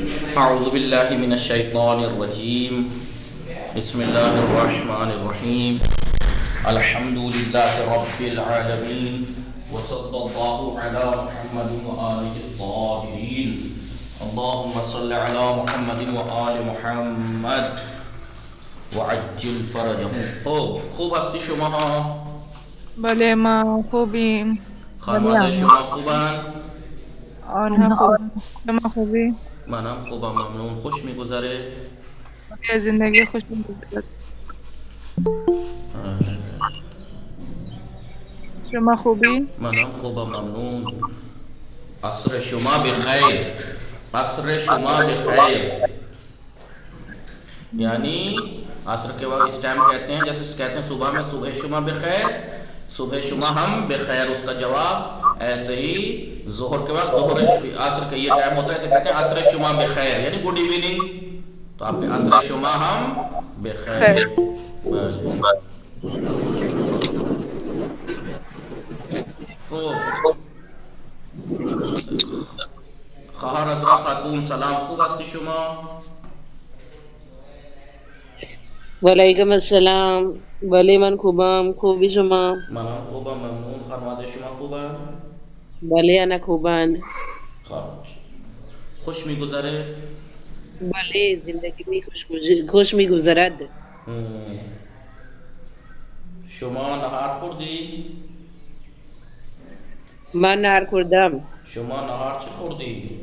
أعوذ بالله من الشيطان الرجيم بسم الله الرحمن الرحيم الحمد لله رب العالمين وصلى الله على محمد وآله الطاهرين اللهم صل على محمد وآل محمد وعجل فرجهم. خوب هستی شما ها؟ بله ما خوبیم. خانواده شما خوبن؟ آنها خوب. شما خوبی؟ منم خوبم، ممنون. خوش میگذره؟ بله زندگی خوش می‌گذرد. شما خوبی؟ منم خوبم، ممنون. عصر شما بخیر. عصر شما بخیر یعنی عصر کے وقت اس ٹائم کہتے ہیں جیسے کہتے ہیں صبح میں صبح شما بخیر، صبح شما ہم بخیر، اس کا جواب ایسے ہی ظہر کے وقت ظہر عصر کا یہ ٹائم ہوتا ہے، ایسے کہتے ہیں عصر شما بخیر یعنی گڈ ایوننگ. تو آپ نے عصر شما ہم بخیر. خوب. خواهر ازرا خاتون سلام، خوب هستی شما؟ وعلیکم السلام. بله من خوبم. خوبی شما؟ منم خوبم، ممنون. خانواده شما خوبن؟ بله انا خوبند. خوش میگذره؟ بله زندگی می خوش میگذرد. شما نهار خوردی؟ من نهار خوردم. شما نهار چی خوردی؟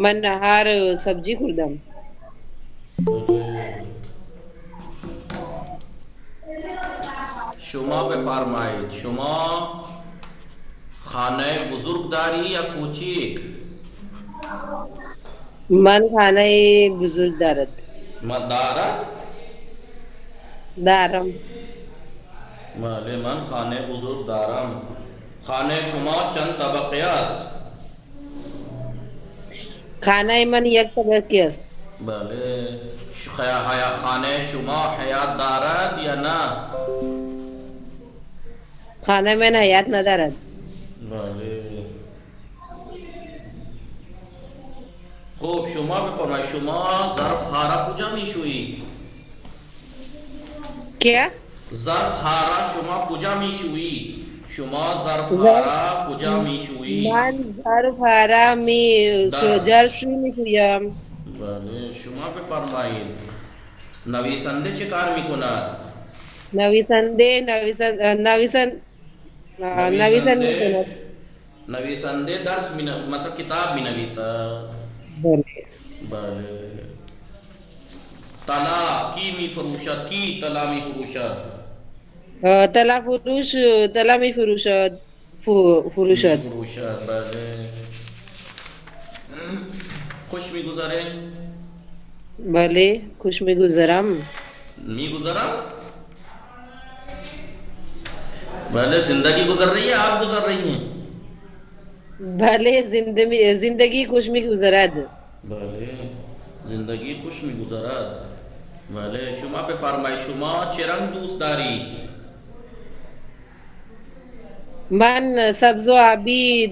من نهار سبزی خوردم. شما بفرمایید شما خانه بزرگ داری یا کوچیک؟ من خانه بزرگ دارد. دارم. بله من خانه بزرگ دارم. خانه شما چند طبقه است؟ خانه من یک طبقه است. بله. خانه شما حیات دارد یا نه؟ خانه من حیات ندارد. بله. خوب شما بفرمایید شما ظرف هارا کجا میشویی؟ کیا؟ ظرف هارا شما کجا میشویی؟ شما ظرف هارا کجا میشویی؟ من ظرف هارا ظرفشویی میشویم. بله شما بفرمایید نویسنده چه کار میکند؟ نویسنده درس مطلب کتاب می نویسد. بله. بله. طلا کی می فروشد؟ کی طلا می فروشد؟ طلا می فروشد. بله. خوش می گذره؟ بله خوش می گذرم. بله زندگی گزر رہی ہے، آپ گزر رہی ہیں؟ بله زندگی خوش می گذرد. بله زندگی خوش می گذرد. بله شما بفرمایید شما چه رنگ دوست داری؟ من سبز و آبی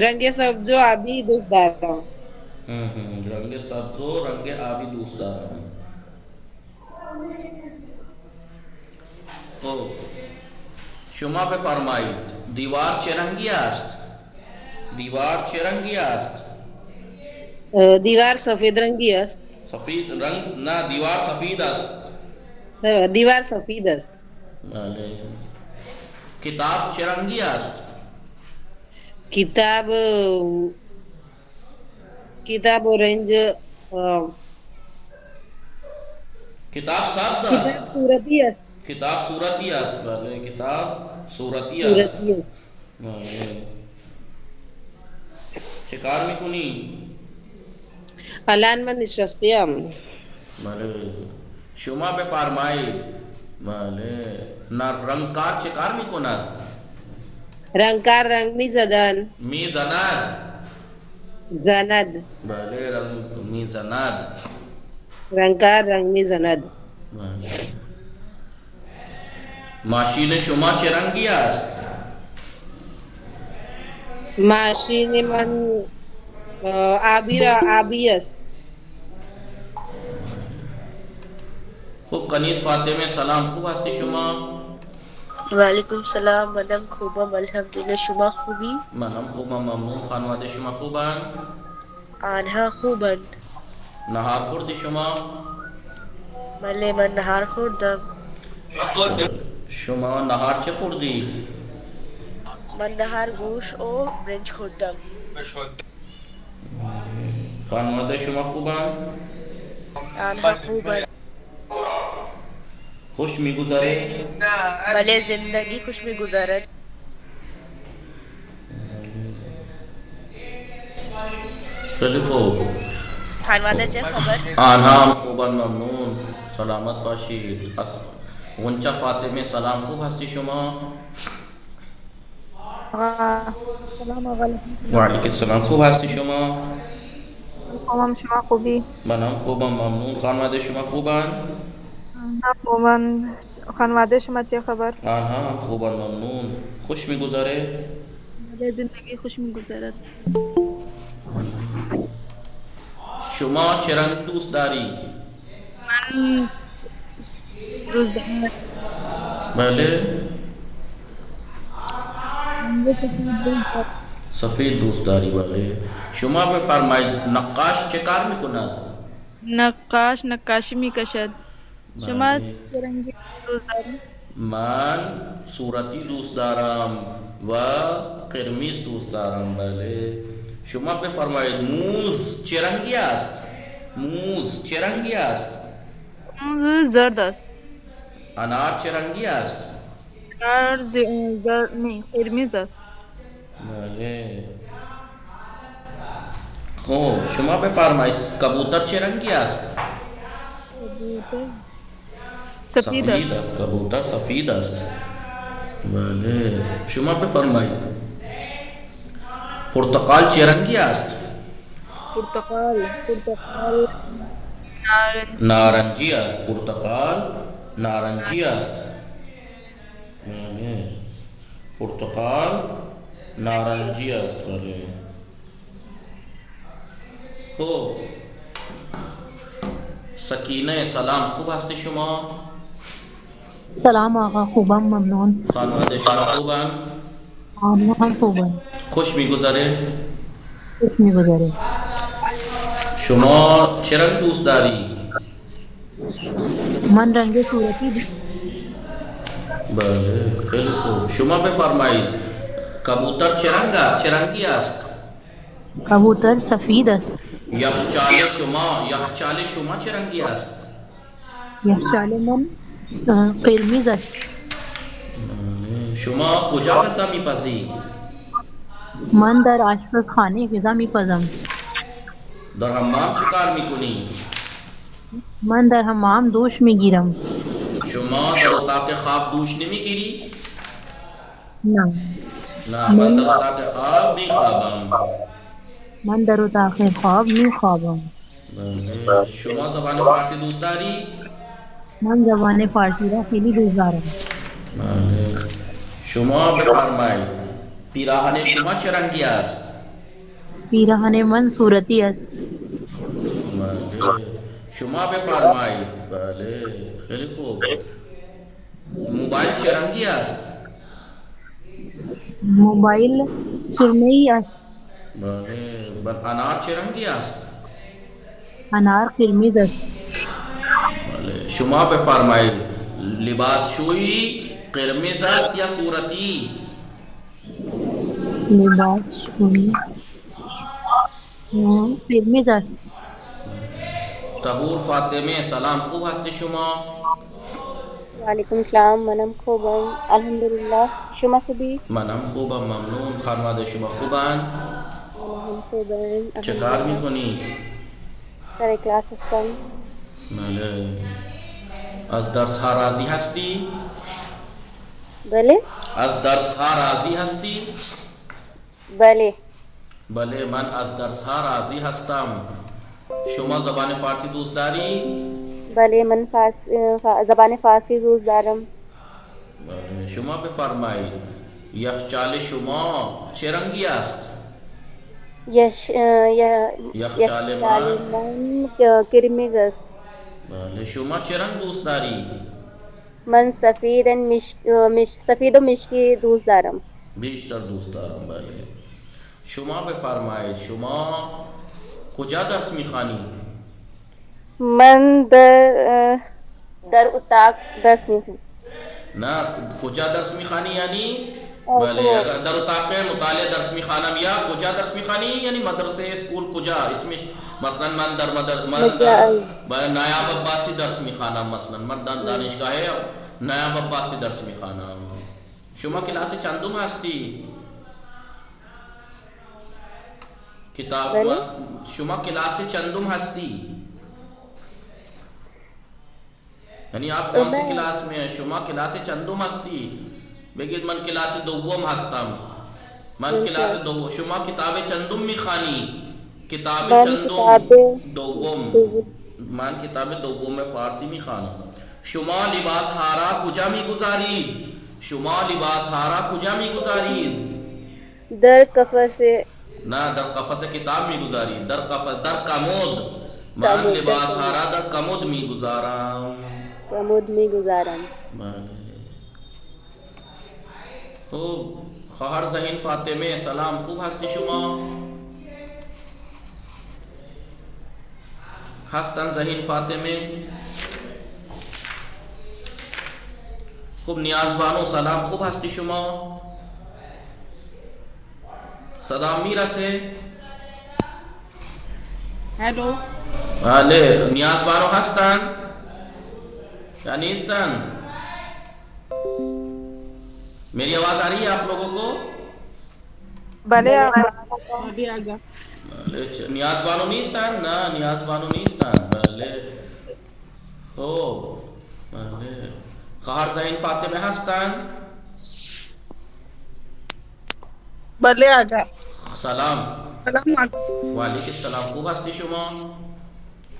رنگ سبز و آبی دوست دارم. رنگ سبز و رنگ آبی دوست دارم. خب شما بفرمایید دیوار چه رنگی است؟ دیوار چه رنگی است؟ دیوار سفید رنگی است. سفید رنگ نه، دیوار سفید است. دیوار سفید است. بله. کتاب چه رنگی است؟ کتاب اورنج. کتاب سبز است. کتاب صورتی است. کتاب صورتی است. بله کتاب صورتی است. بله. چه کار میکنی؟ الان من نشستم. بله شما بفرمایید بله رنگکار چه کار میکند؟ رنگکار رنگ میزدن. زند. بله رنگ میزند. رنگکار رنگ میزند. ماشین شما چه رنگی است؟ ماشین من آبی است. خب کنیز فاطمه سلام، خوب هستی شما؟ وعلیکم السلام، منم خوبم الحمدلله. شما خوبی؟ منم خوبم ممنون. خانواده شما خوبن؟ آنها خوبند. نهار خوردی شما؟ بله من نهار خوردم. شما نهار چه خوردی؟ من نهار گوشت و برنج خوردم. خانواده شما خوبن؟ آنها خوبند. خوش میگذره؟ بله زندگی خوش میگذرد. خیلی خوب. خانواده چه خبر؟ آنها هم خوبن ممنون. سلامت باشید. غنچه فاطمه سلام، خوب هستی شما؟ سلام آقا. و علیکم السلام، خوب هستی شما؟ خوبم، شما خوبی؟ منم خوبم ممنون. خانواده شما خوبن؟ خوبم. خانواده شما چه خبر؟ آنها هم خوبن ممنون. خوش میگذره؟ بله زندگی خوش میگذرد. شما چه رنگ دوست داری؟ من دوست دارم بله؟ سفید دوست داری. بله. شما بفرمایید نقاش چه کار میکند؟ نقاش نقاشی میکشد. شما بله. چه رنگی دوست دارید؟ من صورتی دوست دارم و قرمز دوست دارم. بله. شما بفرمایید موز چه رنگی است؟ موز چه رنگی است؟ موز زرد است. انار چه رنگی است؟ انار زرد نه، قرمز است. بله. خب شما بفرمایید کبوتر چه رنگی است؟ کبوتر سفید است. کبوتر سفید است. بله. شما بفرمایید پرتقال چه رنگی است؟ پرتقال نارنج. نارنجی است. پرتقال نارنجی است. بله. پرتقال نارنجی است. بله. خب سکینه سلام، خوب هستی شما؟ سلام آقا، خوبم ممنون. خانواده شما خوبن؟ آنها هم خوبن. خوش میگذره؟ خوش میگذره. شما چه رنگ دوست داری؟ من رنگ صورتی بله خیلی خوب. شما بفرمایید کبوتر چه رنگی است؟ کبوتر سفید است. یخچال شما چه رنگی است؟ یخچال من قرمز است. بله. شما کجا غذا میپزی؟ من در آشپزخانه غذا میپزم. در حمام چه کار میکنی؟ من در حمام دوش میگیرم. شما در اتاق خواب دوش نمیگیری؟ نه، نه من در اتاق خواب میخوابم. من در اتاق خواب میخوابم. بله. شما زبان فارسی دوست داری؟ من زبان فارسی را خیلی دوست دارم. بله. شما بفرمایید پیراهن شما چه رنگی است؟ پیراهن من صورتی است. بله. شما بفرمایید. بله خیلی خوب. موبایل چه رنگی است؟ موبایل سرمه‌ای است. بله. انار چه رنگی است؟ انار قرمز است. بله. شما بفرمایید لباس شویی قرمز است یا صورتی؟ لباس قرمز است. طهور فاطمه سلام، خوب هستی شما؟ وعلیکم السلام، منم خوبم الحمدلله. شما خوبی؟ منم خوبم ممنون. خانواده شما خوبن؟ منم خوبم چه کار میکنی؟ سر کلاس هستم. بله. از درس ها راضی هستی؟ بله؟ از درس ها راضی هستی؟ بله. بله من از درس ها راضی هستم. شما زبان فارسی دوست داری؟ بله من زبان فارسی دوست دارم. بله. شما بفرمایید یخچال شما چه رنگی است؟ یخچال من قرمز است. بله. شما چه رنگ دوست داری؟ من سفید و مشکی دوست دارم. بیشتر دوست دارم. بله. شما بفرمایید شما کجا درس میخوانی؟ من در اتاق درس میخوانم. نه کجا درس میخوانی یعنی بله اگر در اتاق مطالعه درس میخوانم یا کجا درس میخوانی یعنی مدرسه اسکول کجا اسمش مثلا من در نایاب عباسی درس میخوانم مثلا من در دانشگاه نایاب عباسی درس میخوانم. شما کلاس چندم هستی؟ کتاب شما کلاس چندم هستی؟ یعنی آپ کون سی کلاس میں ہیں؟ شما کلاس چندم هستی؟ بگید من کلاس دوم هستم. من کلاس دوم. شما کتاب چندم میخوانی؟ کتاب چندم دوم. من کتاب دوم فارسی میخوانم. شما لباس هارا کجا میگذارید؟ شما لباس هارا کجا میگذارید؟ در قفس. نه در قفس کتاب میگذارید. در کمود. من لباس هارا در کمود میگذارم. کمود میگذارم. خوب. خواهر ذهین فاطمه سلام، خوب هستی شما؟ هستن ذهین فاطمه؟ خوب. نیاز بانو سلام، خوب هستی شما؟ صدا میرسه؟ هلو. بله. نیاز بانو هستن یا نیستن؟ میری آواز آ رہی ہے آپ لوگوں کو؟ بله آقا. نیاز بانو نیستن؟ نه نیاز بانو نیستن. بله. خوب. بله. خواهر ذهین فاطمه هستن؟ بله آقا. سلام. سلام. و علیکم السلام. خوب هستی شما؟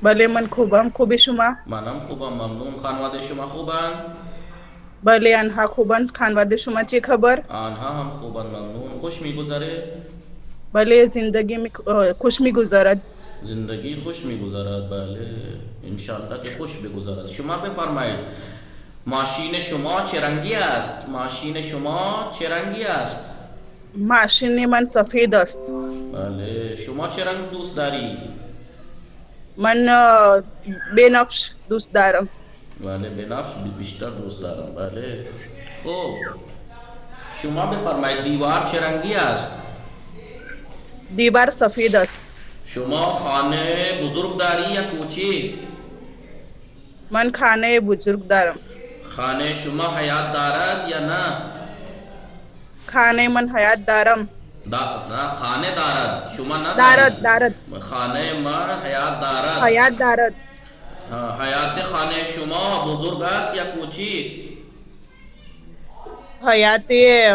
بله من خوبم. خوبی شما؟ منم خوبم ممنون. خانواده شما خوبن؟ بله آنها خوبند. خانواده شما چه خبر؟ آنها هم خوبن ممنون. خوش میگذره؟ بله زندگی خوش میگذرد. زندگی خوش میگذرد. بله انشالله که خوش بگذرد. شما بفرمایید ماشین شما چه رنگی است؟ ماشین شما چه رنگی است؟ ماشین من سفید است. بله. شما چه رنگ دوست داری؟ من بنفش دوست دارم. بله بنفش بیشتر دوست دارم. بله. خوب. شما بفرمایید دیوار چه رنگی است؟ دیوار سفید است. شما خانه بزرگ داری یا کوچیک؟ من خانه بزرگ دارم. خانه شما حیات دارد یا نه؟ خانه من حیات دارم. نه خانه دارد. شما نه دارد. خانه من حیات دارد. حیات دارد. حیات خانه شما بزرگ است یا کوچیک؟ حیات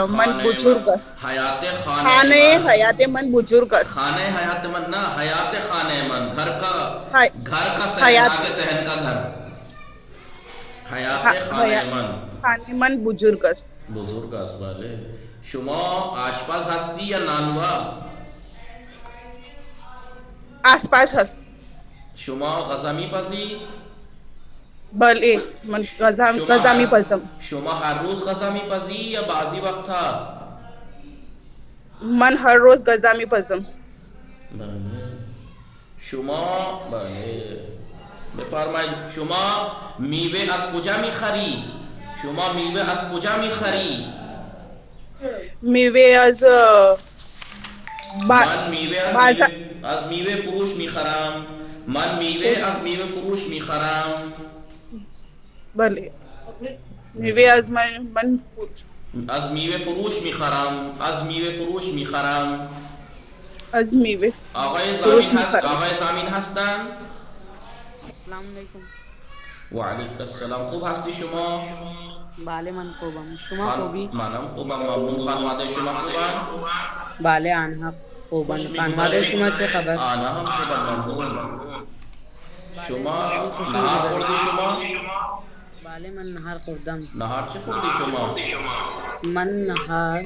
من بزرگ است. حیات خانه حیات من بزرگ است. خانه حیات من نه حیات خانه من گھر کا صحن آگے صحن کا گھر. حیات خانه من. خانه من بزرگ است. بزرگ است. بله. شما آشپز هستی یا نانوا؟ آسپاس هست. شما غذا میپزی؟ بله من غذا میپزم. شما هر روز غذا میپزی یا بعضی وقتها؟ من هر روز غذا میپزم. بله. شما بله بفرمایید شما میوه از کجا میخری؟ شما میوه از کجا میخری؟ میوه از من از میوه فروش میخرم. من میوه از میوه فروش میخرم. بله. میوه از من از میوه فروش میخرم. از میوه فروش میخرم. از میوه آقای زمین هستن؟ السلام علیکم. و علیکم السلام. خوب هستی شما؟ بله من خوبم. شما خوبی؟ منم خوبم ممنون. خانواده شما خوبن؟ بله آنها خوبن. خانواده شما چه خبر؟ آنها هم خوبن ممنون. شما نهار خوردی شما؟ بله من نهار خوردم. نهار چه خوردی شما؟ من نهار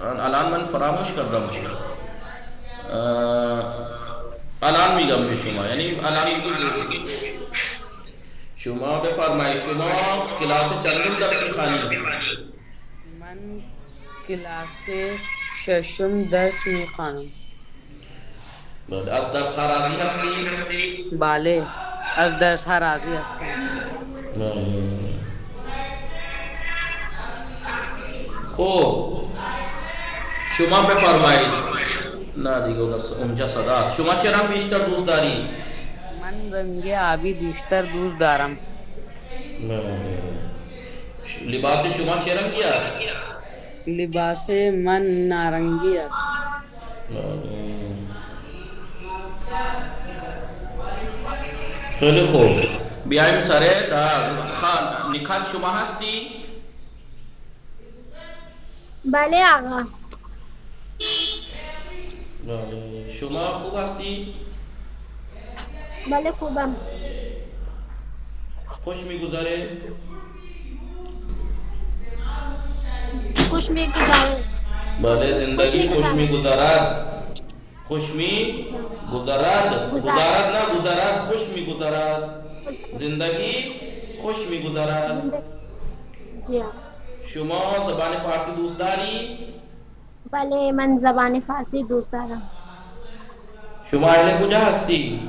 الان من فراموش کردم الان میگم به شما، یعنی الان میگم شما بفرمایید شما کلاس چندم درس میخوانی؟ من کلاس ششم درس میخوانم. بله. از درس ها راضی هستی؟ بله از درس ها راضی هستم. خوب شما بفرمایید. نه دیگه اونجا صداست. شما چه رنگ بیشتر دوست داری؟ من رنگ آبی بیشتر دوست دارم. لباس شما چه رنگی است؟ لباس من نارنگی است. خیلی خوب. بیایم سر نکات شما هستی؟ بله آقا. شما خوب هستی؟ بله خوبم. خوش میگذره؟ خوش میگذره. بله. زندگی خوش میگذرد. خوش میگذرد. گذرد نه گذرد. خوش میگذرد. زندگی خوش میگذرد. جی شما زبان فارسی دوست داری؟ بله من زبان فارسی دوست دارم. شما اهل کجا هستی؟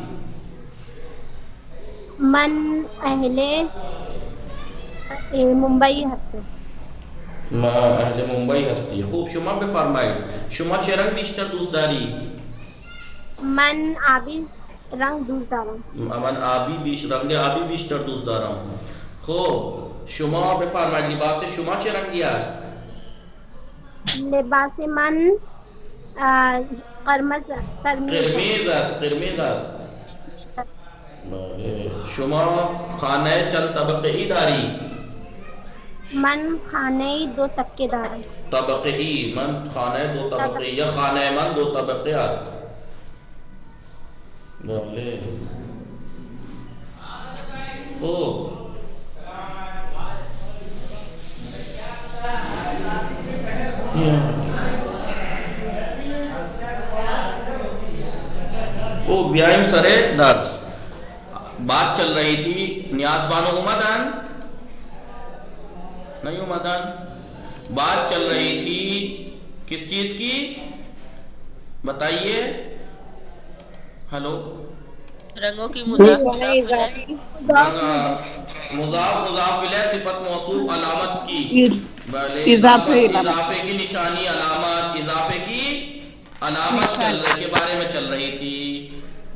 من اهل ممبئی هستم. ما اهل ممبئی هستی. خوب شما بفرمایید شما چه رنگ بیشتر دوست داری؟ من آبی رنگ دوست دارم. من رنگ آبی بیشتر دوست دارم. خوب شما بفرمایید لباس شما چه رنگی است؟ لباس من قرمز است. شما خانه چند طبقه ای داری؟ من خانه 2 طبقه دارم. طبقه ای. من خانه 2 طبقه ای. یا خانه من 2 طبقه است. بله. خوب بیایم سر درس. بات چل رہی تھی نیاز بانو اومدن نہیں اومدن؟ بات چل رہی تھی کس چیز کی بتائیے؟ ہلو. رنگوں کی مضاف مضاف الیہ صفت موصوف علامت کی اضافے کی نشانی علامت اضافے کی علامت کے بارے میں چل رہی تھی.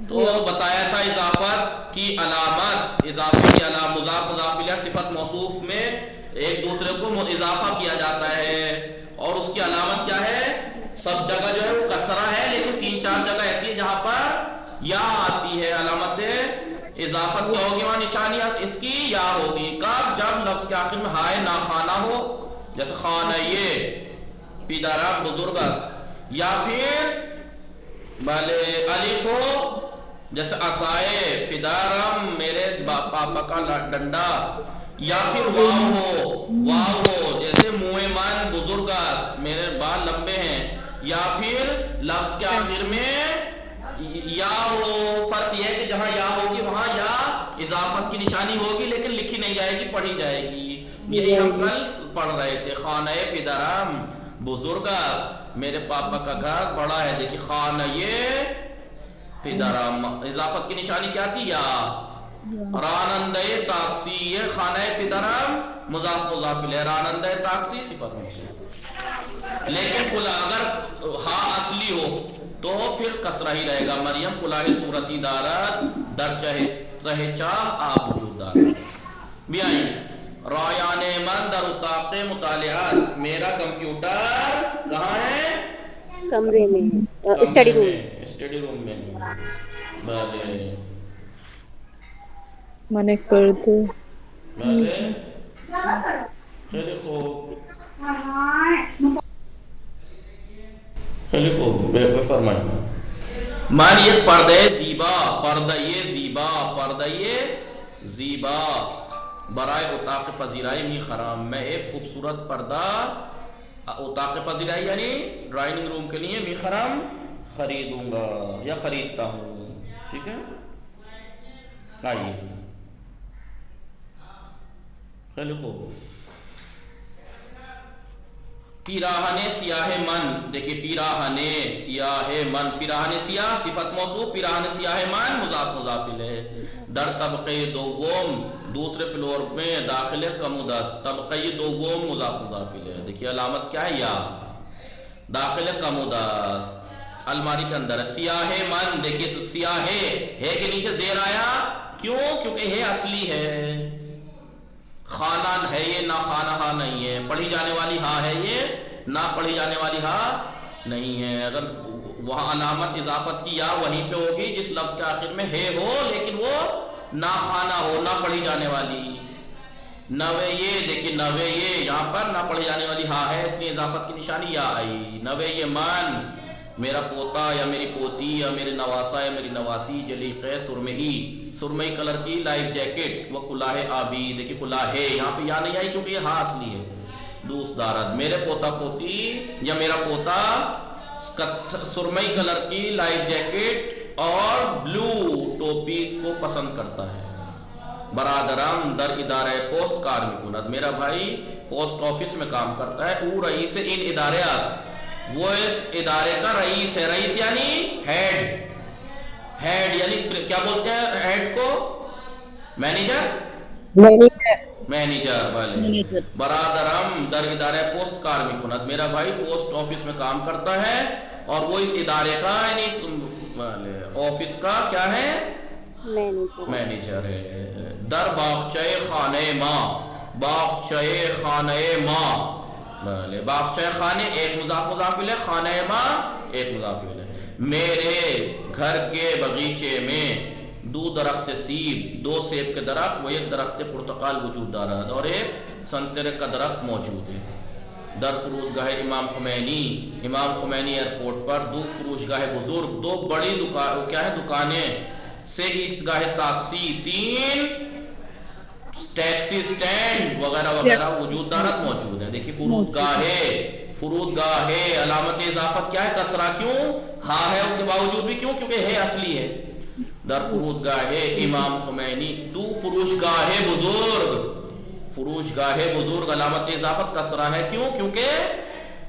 تو بتایا تھا اضافت کی علامت اضافے کی علامت مضاف الیہ صفت موصوف میں ایک دوسرے کو اضافہ کیا جاتا ہے اور اس کی علامت کیا ہے؟ سب جگہ جو ہے وہ کسرہ ہے لیکن 3-4 جگہ ایسی ہے جہاں پر یا آتی ہے. علامت اضافت کیا ہوگی وہاں نشانی اس کی یا ہوگی. کب؟ جب لفظ کے آخر میں ہائے ناخانہ ہو جیسے خانہ یہ پیدارم بزرگ است. یا پھر بلے الف ہو جیسے عصائے پیدارم میرے پاپا کا ڈنڈا. یا پھر واو ہو جیسے منہ من بزرگ است میرے بال لمبے ہیں. یا پھر لفظ کے آخر میں یا ہو. فرق یہ ہے کہ جہاں یا ہوگی وہاں یا اضافت کی نشانی ہوگی لیکن لکھی نہیں جائے گی پڑھی جائے گی. یہی ہم کل پڑھ رہے تھے. خانہ پیدارم بزرگ است میرے پاپا کا گھر بڑا ہے. دیکھیے خانہ پیدارم اضافت کی نشانی کیا تھی؟ یا. رانندہ تاکسی یہ خانہ پیدارم مضاف الیہ رانندہ تاکسی صفت موصوف. لیکن اگر ہاں اصلی ہو تو پھر کسرہ ہی رہے گا. مریم کلاه صورتی دارد در چه چاه آب وجود دارد. بیائیں رایان من در اتاق مطالعہ است. میرا کمپیوٹر کہاں ہے؟ کمرے میں ہے. اسٹڈی روم میں. بلے من ایک پردے. بلے خیلی خوب خیلی خوب بفرمائیں. مان یک پردہ زیبا. پردہ زیبا. پردہ زیبا. برائے اتاق پذیرائی می خرام، میں ایک خوبصورت پردہ اتاق پذیرائی یعنی ڈرائنگ روم کے لیے می خرام خریدوں گا یا خریدتا ہوں. ٹھیک ہے، آئیے خیلی خوب. پیراہن سیاہ من، دیکھیے پیراہن سیاہ من، پیراہن سیاہ صفت موصوف، پیراہن سیاہ من مضاف مضاف الیہ. در طبقے دوم، دوسرے فلور میں داخل کمودست، طبقے دوم مضاف مضاف الیہ. دیکھیے علامت کیا ہے، یا داخل کمودست، الماری کے اندر ہے. سیاہ من، دیکھیے سیاہ ہے کے نیچے زیر آیا، کیوں؟ کیونکہ ہے اصلی ہے. خانہ ہے یہ، نہ خانہ ہا نہیں ہے. پڑھی جانے والی ہا ہے یہ، نہ پڑھی جانے والی ہا نہیں ہے. اگر وہاں علامت اضافت کی یا وہیں پہ ہوگی جس لفظ کے آخر میں ہے ہو، لیکن وہ نہ خانہ ہو، نہ پڑھی جانے والی. نوے یہ، دیکھیے نوے یہ یہاں پر نہ پڑھی جانے والی ہا ہے، اس لیے اضافت کی نشانی یا آئی. نوے یہ من، میرا پوتا یا میری پوتی یا میرے نواسا یا میری نواسی. جلیق سرمئی، سرمئی کلر کی لائف جیکٹ. وہ کلاہ آبی، دیکھیے کلاہ یہاں پہ یا نہیں آئی کیونکہ یہ ہاں اصلی ہے. دوست دارد، میرے پوتا پوتی یا میرا پوتا سرمئی کلر کی لائف جیکٹ اور بلو ٹوپی کو پسند کرتا ہے. برادرم در ادارہ پوسٹ کارمکند، میرا بھائی پوسٹ آفس میں کام کرتا ہے. او رئیس ان ادارے است، وہ اس ادارے کا رئیس ہے. رئیس یعنی ہیڈ، ہیڈ یعنی کیا بولتے ہیں ہیڈ کو؟ مینیجر، مینیجر والے. برادرم در ادارہ پوسٹ کارمکند، میرا بھائی پوسٹ آفس میں کام کرتا ہے اور وہ اس ادارے کا یعنی آفس کا کیا ہے؟ مینیجر ہے. در باغچہ خانہ ماں، باغچہ خانہ ماں، باغچہ خانے ایک مضاف مضاف الیہ، خانہ ماں ایک مضاف الیہ. میرے گھر کے باغیچے میں دو درخت سیب، دو سیب کے درخت و ایک درخت پرتقال وجود دارا اور ایک سنترے کا درخت موجود ہے. در فرودگاہ امام خمینی، امام خمینی ایئرپورٹ پر دو فروشگاہ بزرگ، دو بڑی دکان کیا ہے دکانیں سے ایستگاہ تاکسی، تین ٹیکسی سٹینڈ وغیرہ وغیرہ وجود دارت موجود ہے. دیکھیے فرودگاہ، فرودگاہ علامت اضافت کیا ہے؟ کسرہ. کیوں؟ ہاں ہے اس کے باوجود بھی، کیوں؟ کیونکہ ہے اصلی ہے. در فرودگاہ امام خمینی دو فروشگاہ بزرگ، فروشگاہ بزرگ علامت اضافت کسرہ ہے. کیوں؟ کیونکہ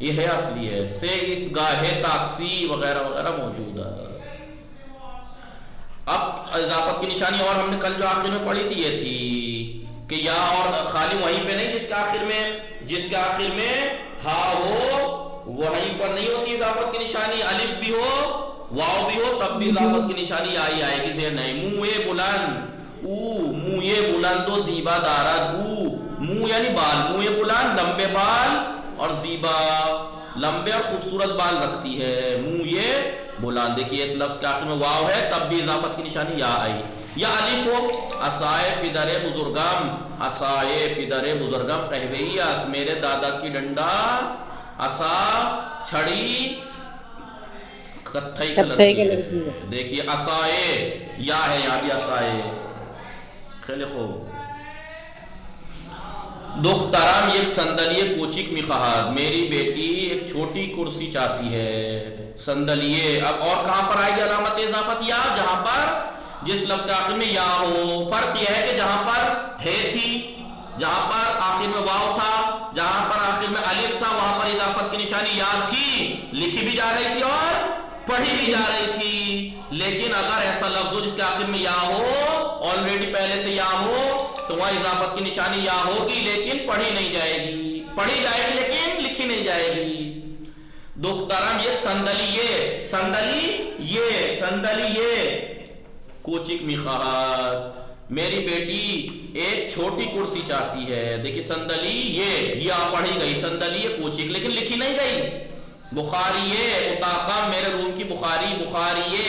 یہ ہے اصلی ہے. سے ایستگاہ تاکسی وغیرہ وغیرہ موجود ہے. اب اضافت کی نشانی اور ہم نے کل جو آخر میں پڑھی تھی یہ تھی کہ یا اور خالی وہیں پہ نہیں جس کے آخر میں ہا ہو وہیں پر نہیں ہوتی اضافت کی نشانی. الف بھی ہو واو بھی ہو تب بھی اضافت کی نشانی آئے گی زیر نہیں. منہ بلند، او منہ بلند و زیبا دارد. او منہ یعنی بال، منہ بلند لمبے بال اور زیبا لمبے اور خوبصورت بال رکھتی ہے. منہ یہ بلند. دیکھیے اس لفظ کے آخر میں واو ہے تب بھی اضافت کی نشانی یا آئی. یا الف ہو، عصائے پدر بزرگم، عصائے پدر بزرگم قہوئی است، میرے دادا کی ڈنڈا. عصا چھڑی کتھئی کلر کی ہے. دیکھیے عصائے یا ہے یہاں بھی عصائے. خیلی خوب. دخترم یک صندلی کوچک میخواہد، میری بیٹی ایک چھوٹی کرسی چاہتی ہے. صندلیے. اب اور کہاں پر آئے گی علامت اضافت؟ یا جہاں پر جس لفظ کے آخر میں یا ہو. فرق یہ ہے کہ جہاں پر ہے تھی، جہاں پر آخر میں واو تھا، جہاں پر آخر میں الف تھا، وہاں پر اضافت کی نشانی یا تھی، لکھی بھی جا رہی تھی اور پڑھی بھی جا رہی تھی. لیکن اگر ایسا لفظ ہو جس کے آخر میں یا ہو، آلریڈی پہلے سے یا ہو، تو وہاں اضافت کی نشانی یا ہوگی لیکن پڑھی نہیں جائے گی. پڑھی جائے گی لیکن لکھی نہیں جائے گی. دخترم یک صندلیه، صندلیه، صندلیه کوچک میخواهد، میری بیٹی ایک چھوٹی کرسی چاہتی ہے. دیکھیے صندلی یہ پڑھی گئی، صندلی کوچک لیکن لکھی نہیں گئی. بخاریه اتاقم، میرے روم کی بخاری، بخاریه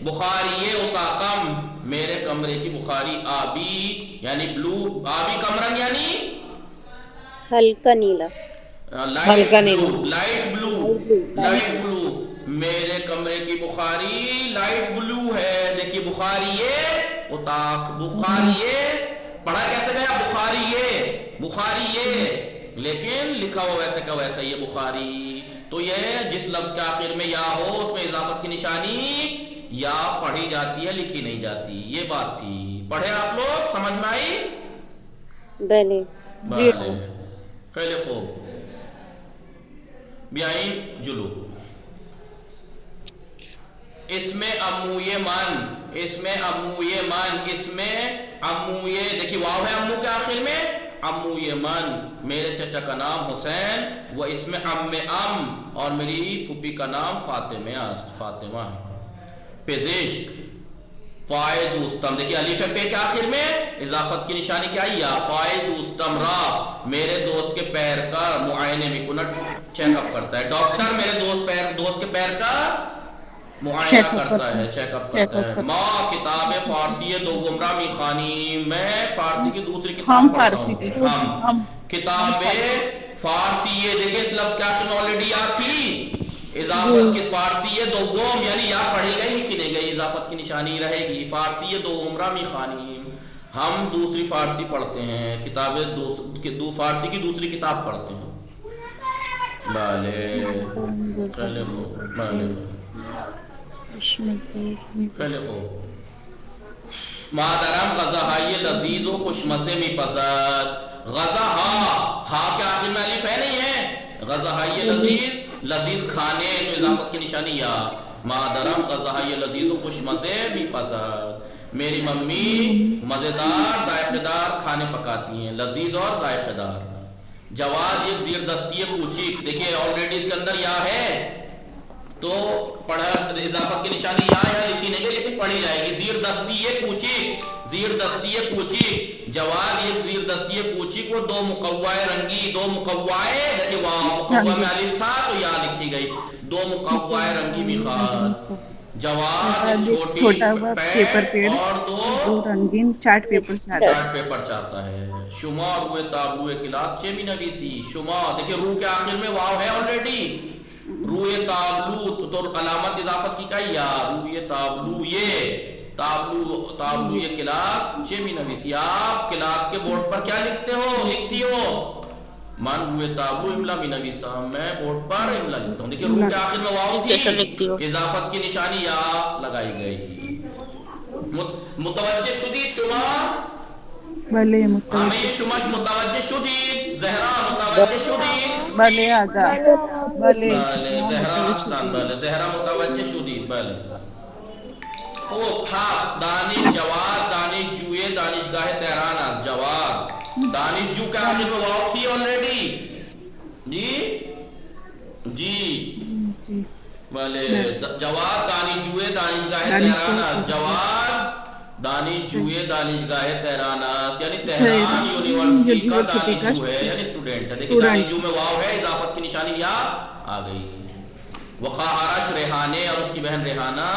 بخاریه اتاقم، میرے کمرے کی بخاری. آبی یعنی بلو، آبی کمرنگ یعنی ہلکا نیلا، light blue, light blue, light blue. میرے کمرے کی بخاری لائٹ بلو ہے. دیکھیے بخاری اتاق، بخاری پڑھا کیسے گیا بخاری یہ، لیکن لکھا ہوا ویسے کا ویسا ہی ہے بخاری. تو یہ جس لفظ کے آخر میں یا ہو اس میں اضافت کی نشانی یا پڑھی جاتی ہے، لکھی نہیں جاتی. یہ بات تھی. پڑھے آپ لوگ؟ سمجھ میں آئی؟ بلے. بلے. خیلی خوب. بیائیں جلو. اس میں امویے من، اس میں امویے من، اس میں امویے، دیکھیے واو ہے امو کے آخر میں، امویے من، میرے چچا کا نام حسین، وہ اس میں ام اور میری پھوپھی کا نام فاطمہ ہے. پزشک، پائے دوستم، دیکھیے الف ہے پے کے آخر میں، اضافت کی نشانی کیا ہے یا. پائے دوستم را، میرے دوست کے پیر کا معائنے میں کنٹ چیک اپ کرتا ہے. ڈاکٹر میرے دوست کے پیر کا معائنہ کرتا ہے، چیک اپ کرتا ہے. ماں کتاب فارسی دوم را میخوانی، میں فارسی کی دوسری کتاب پڑھتا ہوں. ہم کتاب فارسی، دیکھیں اس لفظ کے آخر میں آلریڈی یا تھی، اضافت کی فارسی دوم یعنی یا پڑھی گئی لکھی نہیں گئی، اضافت کی نشانی رہے گی. فارسی دوم را میخوانی، ہم دوسری فارسی پڑھتے ہیں، کتاب فارسی کی دوسری کتاب پڑھتے ہیں. بالے خیلی خوب، بالے خیلی خوب. مادرم غذاهای لذیذ و خوشمزه میپسد. غذا ہا کے آخر میں الف ہے نہیں ہے، غذاهای لذیذ کھانے، تو اضافت کی نشانی یا. مادرم غذاهای لذیذ و خوشمزه میپسد، میری ممی مزیدار ذائقے دار کھانے پکاتی ہیں، لذیذ اور ذائقے دار. جواز ایک زیر دستی کوچک، دیکھیے آلریڈی اس کے اندر یا ہے تو پڑھا، اضافت کی نشانی یا لکھی نہیں گئی لیکن پڑھی جائے گی. زیر دستی کوچک، زیر دستی کوچک، جواد ایک زیر دستی کوچک، وہ دو مقوائے رنگی، دو مقوائے، دیکھیں واو مقوع میں الف تھا تو یا لکھی گئی. دو مقوائے رنگی میخات. جواد چھوٹی پیڑ اور دو رنگین چارٹ پیپر چاہتا ہے. شما روئے تابلو کلاس چھ بھی نویسی. شما دیکھیں رو کے آخر میں واو ہے آلریڈی، روئے تابلو تو علامت اضافت کی کہی یا روئے تابلو یہ کلاس چیمی نویسی. آپ کلاس کے بورڈ پر کیا لکھتی ہو؟ من روئے تابلو املا بھی نویسا، میں بورڈ پر املا لکھتا ہوں. دیکھیں رو کے آخر میں واو تھی، اضافت کی نشانی یا لگائی گئی. متوجہ شدید شما؟ بلے ہمیں یہ شمش متوجہ شدید. زہرا متوجہ شدید؟ بلے آزاد بلے زہرا متوجہ شدید. بلے خوب. ہاں دانش جواد، دانش جوئے، دانشگاہ تہران از. جواد دانش جو کے آخر میں واو تھی آلریڈی. جی بلے. جواد دانش جوئے، دانشگاہ تہران از. جواد دانش جوئے، دانشگاہ تہران از، یعنی تہران یونیورسٹی کا دانش جو ہے یعنی اسٹوڈنٹ ہے. دیکھیں دانش جو میں واو ہے، اضافت کی نشانی یا آ گئی. وخاہرش ریحانے اور اس کی بہن ریحانہ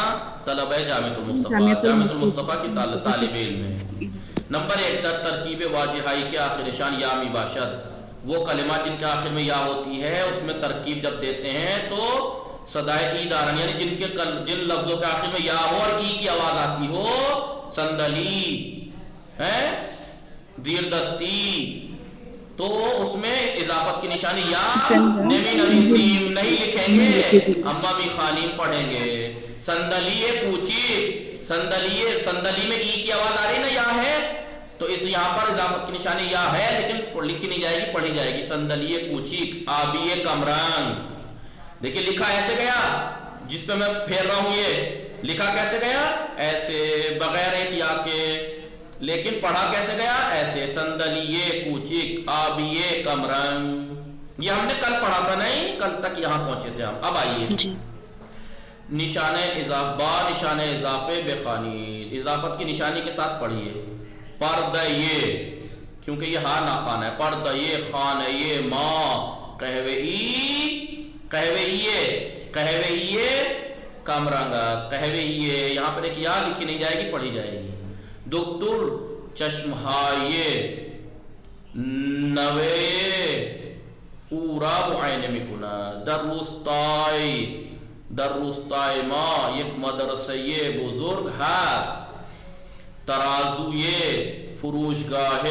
طلبہ جامعۃ المصطفیٰ کی طالب علم ہے. نمبر 1 ترکیب واجہائی کے آخر نشان یا می باشد. وہ کلمات جن کے آخر میں یا ہوتی ہے اس میں ترکیب جب دیتے ہیں تو صدائے ای دارن، یعنی جن لفظوں کے آخر میں یا ہو اور ای کی آواز آتی ہو، صندلی ہے، زیر دستی، تو اس میں اضافت کی نشانی یا نمی نویسیم نہیں لکھیں گے، اما بھی خالیم پڑھیں گے. صندلی کوچی، صندلی میں ای کی آواز آ رہی نا یا ہے، تو اس یہاں پر اضافت کی نشانی یا ہے لیکن لکھی نہیں جائے گی، پڑھی جائے گی. صندلی کوچی، آبی کمرنگ. دیکھیں لکھا ایسے گیا، جس پہ میں پھیر رہا ہوں یہ لکھا کیسے گیا؟ ایسے بغیر ایک یا کے، لیکن پڑھا کیسے گیا؟ ایسے. صندلیے کوچک، آبیے کمرنگ. یہ ہم نے کل پڑھا تھا، نہیں کل تک یہاں پہنچے تھے ہم. اب آئیے نشان اضافہ، با نشان اضافے بخانی، اضافت کی نشانی کے ساتھ پڑھیے. پردیے، کیونکہ یہ ہاں نہ خانہ ہے. پردیے خانیے ماں، قہویئے کامرانگاز، قہویئے. یہاں پر ایک یا لکھی نہیں جائے گی، پڑھی جائے گی. دکتر چشمہائے نوے اورا معائنه میکند. در روستای ما یک مدرسه بزرگ هست. ترازوی فروشگاہ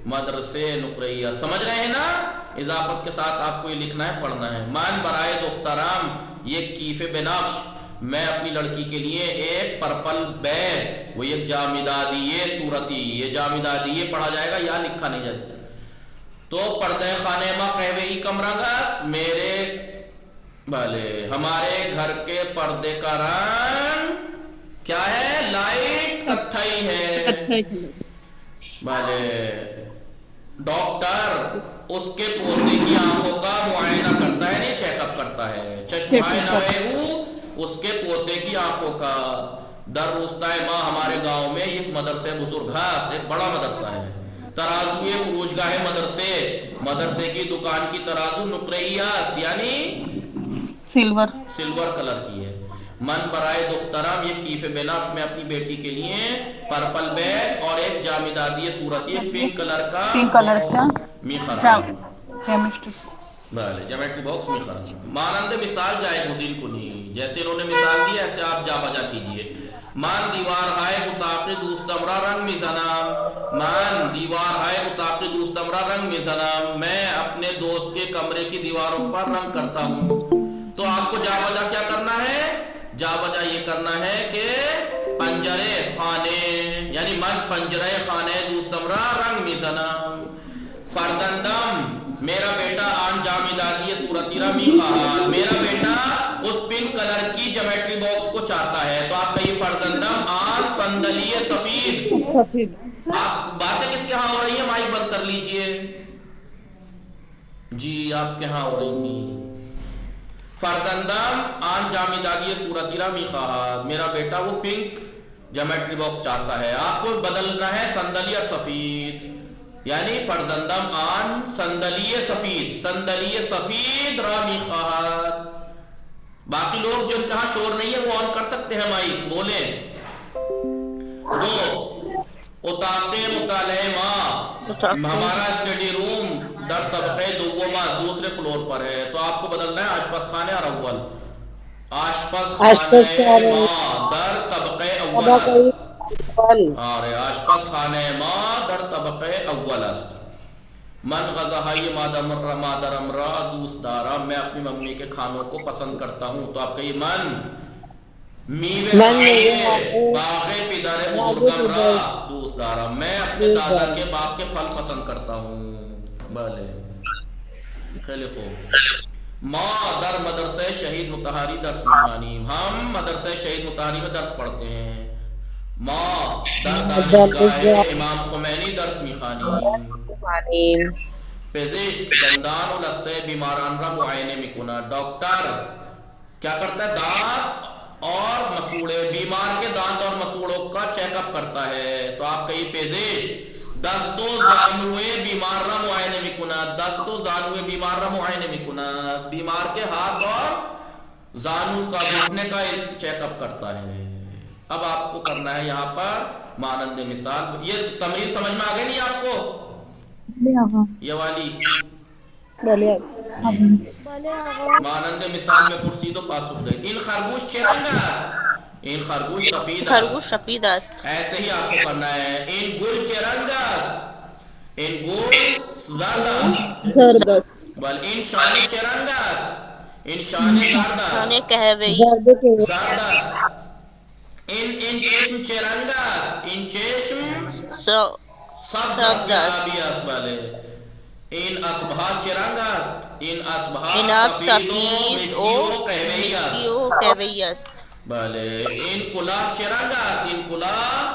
مدرسے نقریہ. سمجھ رہے ہیں نا؟ اضافت کے ساتھ آپ کو یہ لکھنا ہے، پڑھنا ہے. من برائے دخترام یک کیف بنفش، میں اپنی لڑکی کے لیے ایک پرپل بیگ، وہ ایک جامدادیے صورتی، یہ جامدادیے پڑھا جائے گا یا لکھا نہیں جائے. تو پردہ خانے ما قہوئی کم رنگ است، میرے بھلے ہمارے گھر کے پردے کا رنگ کیا ہے؟ لائٹ کتھائی ہے. بھلے ڈاکٹر اس کے پوتے کی آنکھوں کا معائنہ کرتا ہے، نہیں چیک اپ کرتا ہے. چشمہ نویہو اس کے پوتے کی آنکھوں کا. در روستائے ماں ہمارے گاؤں میں ایک مدرسے بزرگ ہاست، ایک بڑا مدرسہ ہے. ترازوی فروشگاہ مدرسے، مدرسے کی دکان کی ترازو نقرئی ہاست، یعنی سلور کلر کی ہے. من برائے دخترام یہ کیف بنفش، میں اپنی بیٹی کے لیے پرپل بیگ اور ایک جامدادی صورتی، ایک پنک کلر کا جیومیٹری باکس میں خراب. مانند مثال جائے گزین کنی، جیسے انہوں نے مثال دی ایسے آپ جا بجا کیجئے. مان دیوار ہائے اتاقی دوستمرا رنگ میزنام، مان دیوار ہائے اتاقی دوستمرا رنگ میزنام، میں اپنے دوست کے کمرے کی دیواروں پر رنگ کرتا ہوں. تو آپ کو جا بجا کیا کرنا ہے؟ جا بجا یہ کرنا ہے کہ پنجرے خانے، یعنی من پنجرے خانے دوستمرا رنگ میزنام. فرزندم میرا بیٹا آن جامدادی صورتی را می خواہد، میرا بیٹا اس پنک کلر کی جیومیٹری باکس کو چاہتا ہے. تو آپ کہیے فرزندم آن صندلی سفید. آپ باتیں کس کے ہاں ہو رہی ہیں؟ مائک بند کر لیجئے. جی آپ کے ہاں ہو رہی تھی. فرزندم آن جامدادی صورتی را می خواہد، میرا بیٹا وہ پنک جیومیٹری باکس چاہتا ہے. آپ کو بدلنا ہے صندلی اور سفید، یعنی فرزندم آن صندلی سفید، صندلی سفید را می خواہد. باقی لوگ جن کے ہاں شور نہیں ہے وہ آن کر سکتے ہیں مائک، بولیں. دو اتاق مطالعہ ماں، ہمارا اسٹڈی روم در طبقے دوما دوسرے فلور پر ہے. تو آپ کو بدلنا ہے آشپز خانے اور اول. آشپز خانے ماں در طبقے اول است. آرے آشپز خانے ماں در طبقے اول است. من غذاہائی مادر امرا دوست دارا، میں اپنی ممی کے کھانوں کو پسند کرتا ہوں. تو آپ کہیے من میوے کھائیے باغ پدر بزرگم را دوست دارا، میں اپنے دادا کے باغ کے پھل پسند کرتا ہوں. بھلے خیلی خوب. ماں در مدرسہ شہید مطہری درس میخوانیم، ہم مدرسہ شہید مطہری میں درس پڑھتے ہیں. ماں در دانشگاہ امام خمینی درس میخوانیم. پزشک دندان و لثه بیماران را معائنے میکند، ڈاکٹر کیا کرتا ہے؟ دانت اور مسوڑے، بیمار کے دانت اور مسوڑوں کا چیک اپ کرتا ہے. تو آپ کہیے پزشک دست و زانوئے بیمار را معائنے میکند، دست و زانوئے بیمار را معائنے میکند، بیمار کے ہاتھ اور زانو کا گھٹنے کا چیک اپ کرتا ہے. اب آپ کو کرنا ہے یہاں پر مانند مثال. یہ تمرین سمجھ میں آگئی نہیں آپ کو؟ یہ والی مانند مثال میں پرسید و پاسخ دے. این خرگوش چه رنگ است؟ این خرگوش سفید است. خرگوش سفید است. ایسے ہی آپ کو کرنا ہے. این گل چه رنگ است؟ این گل زرد است. بل این شانه چه رنگ است؟ این شانه زرد است. شانه قهوه‌ای زرد است. این چشم چه رنگ است؟ این چشم سبز است. بله. این اسبها چه رنگ است؟ این اسبها سفید و مشکی و قهوه‌ای است. بله. این کلاه چه رنگ است؟ این کلاه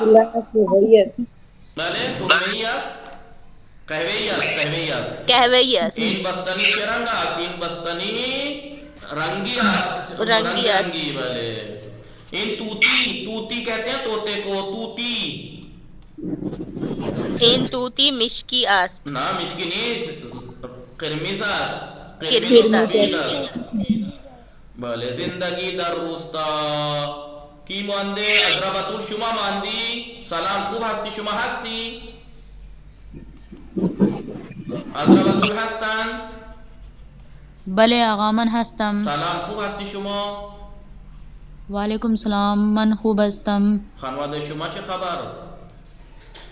بله سرمه‌ای است. قهوه‌ای است. این بستنی چه رنگ است؟ این بستنی رنگی است. رنگی بله. این توتی کہتے ہیں طوطے کو، توتی. این توتی مشکی است. نه مشکی نیست، قرمز است. قرمز است. بله. زندگی در روستا کی مانده؟ عذرا بطول شما ماندی؟ سلام، خوب هستی؟ شما هستی؟ عذرا بطول هستن؟ بله آقا من هستم. سلام، خوب هستی شما؟ وعلیکم السلام، من خوب هستم. خانواده شما چه خبر؟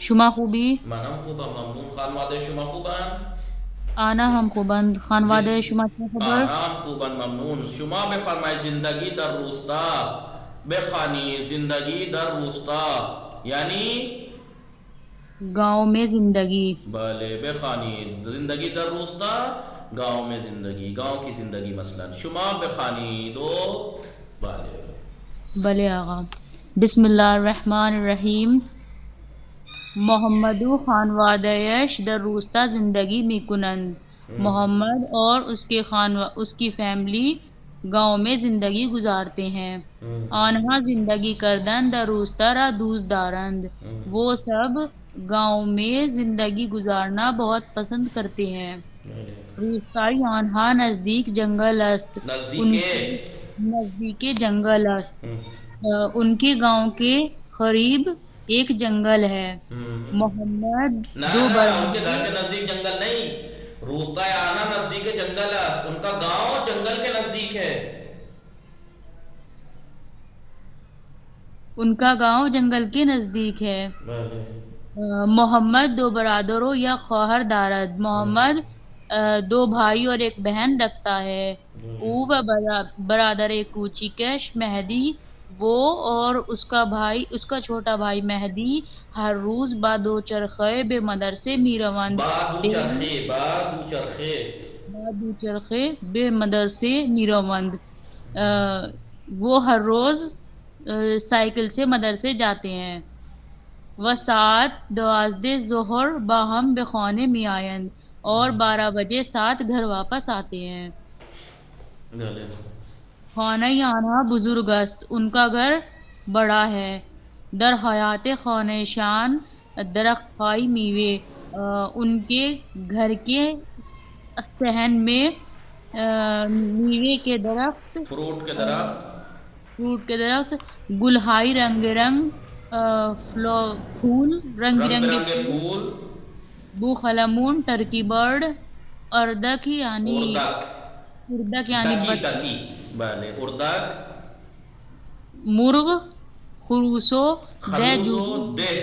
شما خوبی؟ منم خوبم ممنون. خانواده شما خوبن؟ آنا هم خوبند. خانواده شما چه خبر؟ آنها هم خوبن ممنون. شما بفرمایید زندگی در روستا بخوانی. زندگی در روستا یعنی گاؤں میں زندگی. بله بخوانید. زندگی در روستا گاؤں میں زندگی، گاؤں کی زندگی مثلا شما بخوانید. و بله بله آقا. بسم الله الرحمن الرحیم. محمد و خانوادهش در روستا زندگی میکنند. محمد اور اس کی فیملی گاؤں میں زندگی گزارتے ہیں. آنها زندگی کردن در روستا را دوست دارند. وہ سب گاؤں میں زندگی گزارنا بہت پسند کرتے ہیں. روستای آنها نزدیک جنگل است. نزدیک جنگل است. ان کے گاؤں کے قریب ایک جنگل ہے. محمد دو ان کے گھر کے نزدیک جنگل نہیں. روستا آنا نزدیک جنگل ہے. ان کا گاؤں جنگل کے نزدیک ہے. ان کا گاؤں جنگل کے نزدیک ہے. محمد دو برادروں یا خواہر دارد. محمد دو بھائی اور ایک بہن رکھتا ہے. او و برادر کوچکش مہدی، وہ اور اس کا چھوٹا بھائی مہدی ہر روز با دوچرخه به مدرسه میروند. با دوچرخه به مدرسه میروند. وہ ہر روز سائیکل سے مدرسے جاتے ہیں. و ساعت 12 ظہر باہم به خانه می آیند. اور 12 بجے ساتھ گھر واپس آتے ہیں. خانہ آنها بزرگ است. ان کا گھر بڑا ہے. در حیات خانه شان درخت خواہی میوے. ان کے گھر کے صحن میں میوے کے درخت، فروٹ کے درخت، گلہائی رنگ پھول، رنگ برنگے پھول، بوخلمون ٹرکی برڈ، اردک یعنی مرغ، خروسو دہ.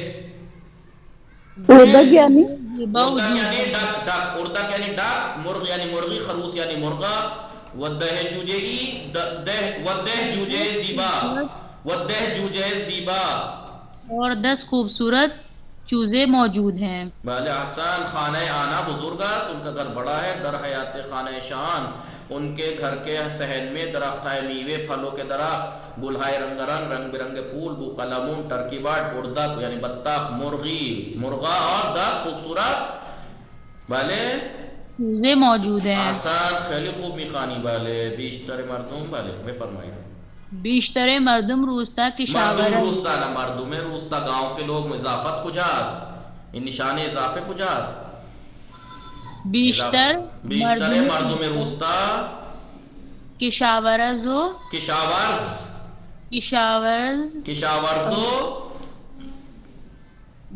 اردک یعنی اردک یعنی ڈک، مرغ یعنی مرغی، خروس یعنی مرغا. ودہ جوجے زیبا. اور 10 خوبصورت چوزے موجود ہیں. بله احسان. خانہ آنا بزرگ است. ان کا گھر بڑا ہے. در حیات خانہ شان، ان کے گھر کے صحن میں درخت ہے میوے پھلوں کے درخت، گلہائے رنگ برنگے پھول، بوقلمون ٹرکی برڈ، اردک یعنی بطخ، مرغا اور 10 خوبصورت بله چوزے موجود ہیں. احسان. خیلی خوب میخوانی. بله بیشتر مردم. بله بفرمایید. بیشتر مردم روستا کشاورز. مردم روستا گاؤں کے لوگ. اضافت کجاست؟ این نشان اضافه کجاست؟ بیشتر مردم روستا کشاورزو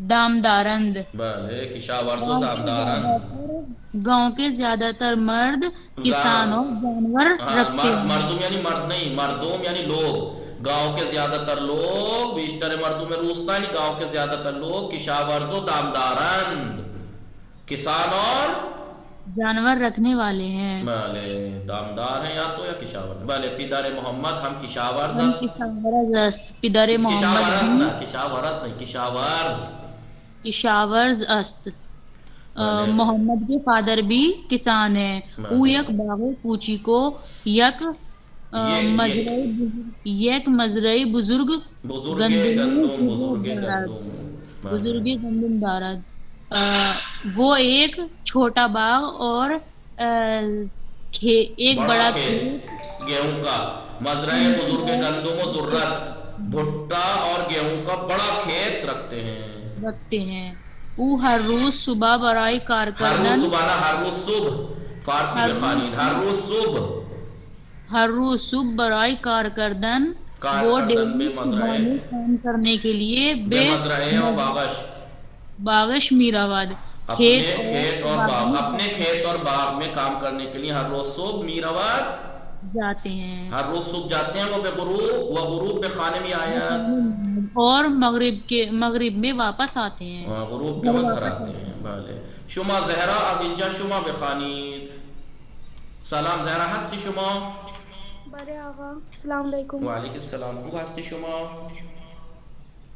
دامدارند. بله کشاورزو دامدارند. گاؤں کے زیادہ تر مرد کسان اور جانور رکھتے ہیں. مردم یعنی مرد نہیں، مردم یعنی لوگ. گاؤں کے زیادہ تر لوگ، بیشتر مردم روستا یعنی گاؤں کے زیادہ تر لوگ کشاورزو دامدارند، کسان اور جانور رکھنے والے ہیں. بله دامدار ہیں یا تو یا کشاورز. بله پدر محمد هم کشاورز ہم است. کشاورز است. پدر محمد کشاورز است. محمد کے فادر بھی کسان ہیں. او یک باغ کوچی کو یک مزرعه بزرگ گندم دارد. وہ ایک چھوٹا باغ اور ایک بڑا گیہوں کا مزرعہ بزرگ گندم و ذرت، بھٹا اور گیہوں کا بڑا کھیت رکھتے ہیں. او ہر روز صبح برائے کار کردن، ہر روز صبح فارسی میں خوانید. ہر روز صبح برائے کار کردن وہ ڈیلی صبح میں کام کرنے کے لیے بے باغش میرآباد اپنے کھیت اور باغ میں کام کرنے کے لیے ہر روز صبح میرآباد جاتے ہیں ہر روز صبح جاتے ہیں وہ بے غروب و غروب بے خانے میں آیا اور مغرب میں واپس آتے ہیں غروب کے وقت گھر آتے ہیں بله شما زهرا از اینجا شما بخوانید سلام زهرا هستی شما بله آقا السلام علیکم و علیکم السلام خوب هستی شما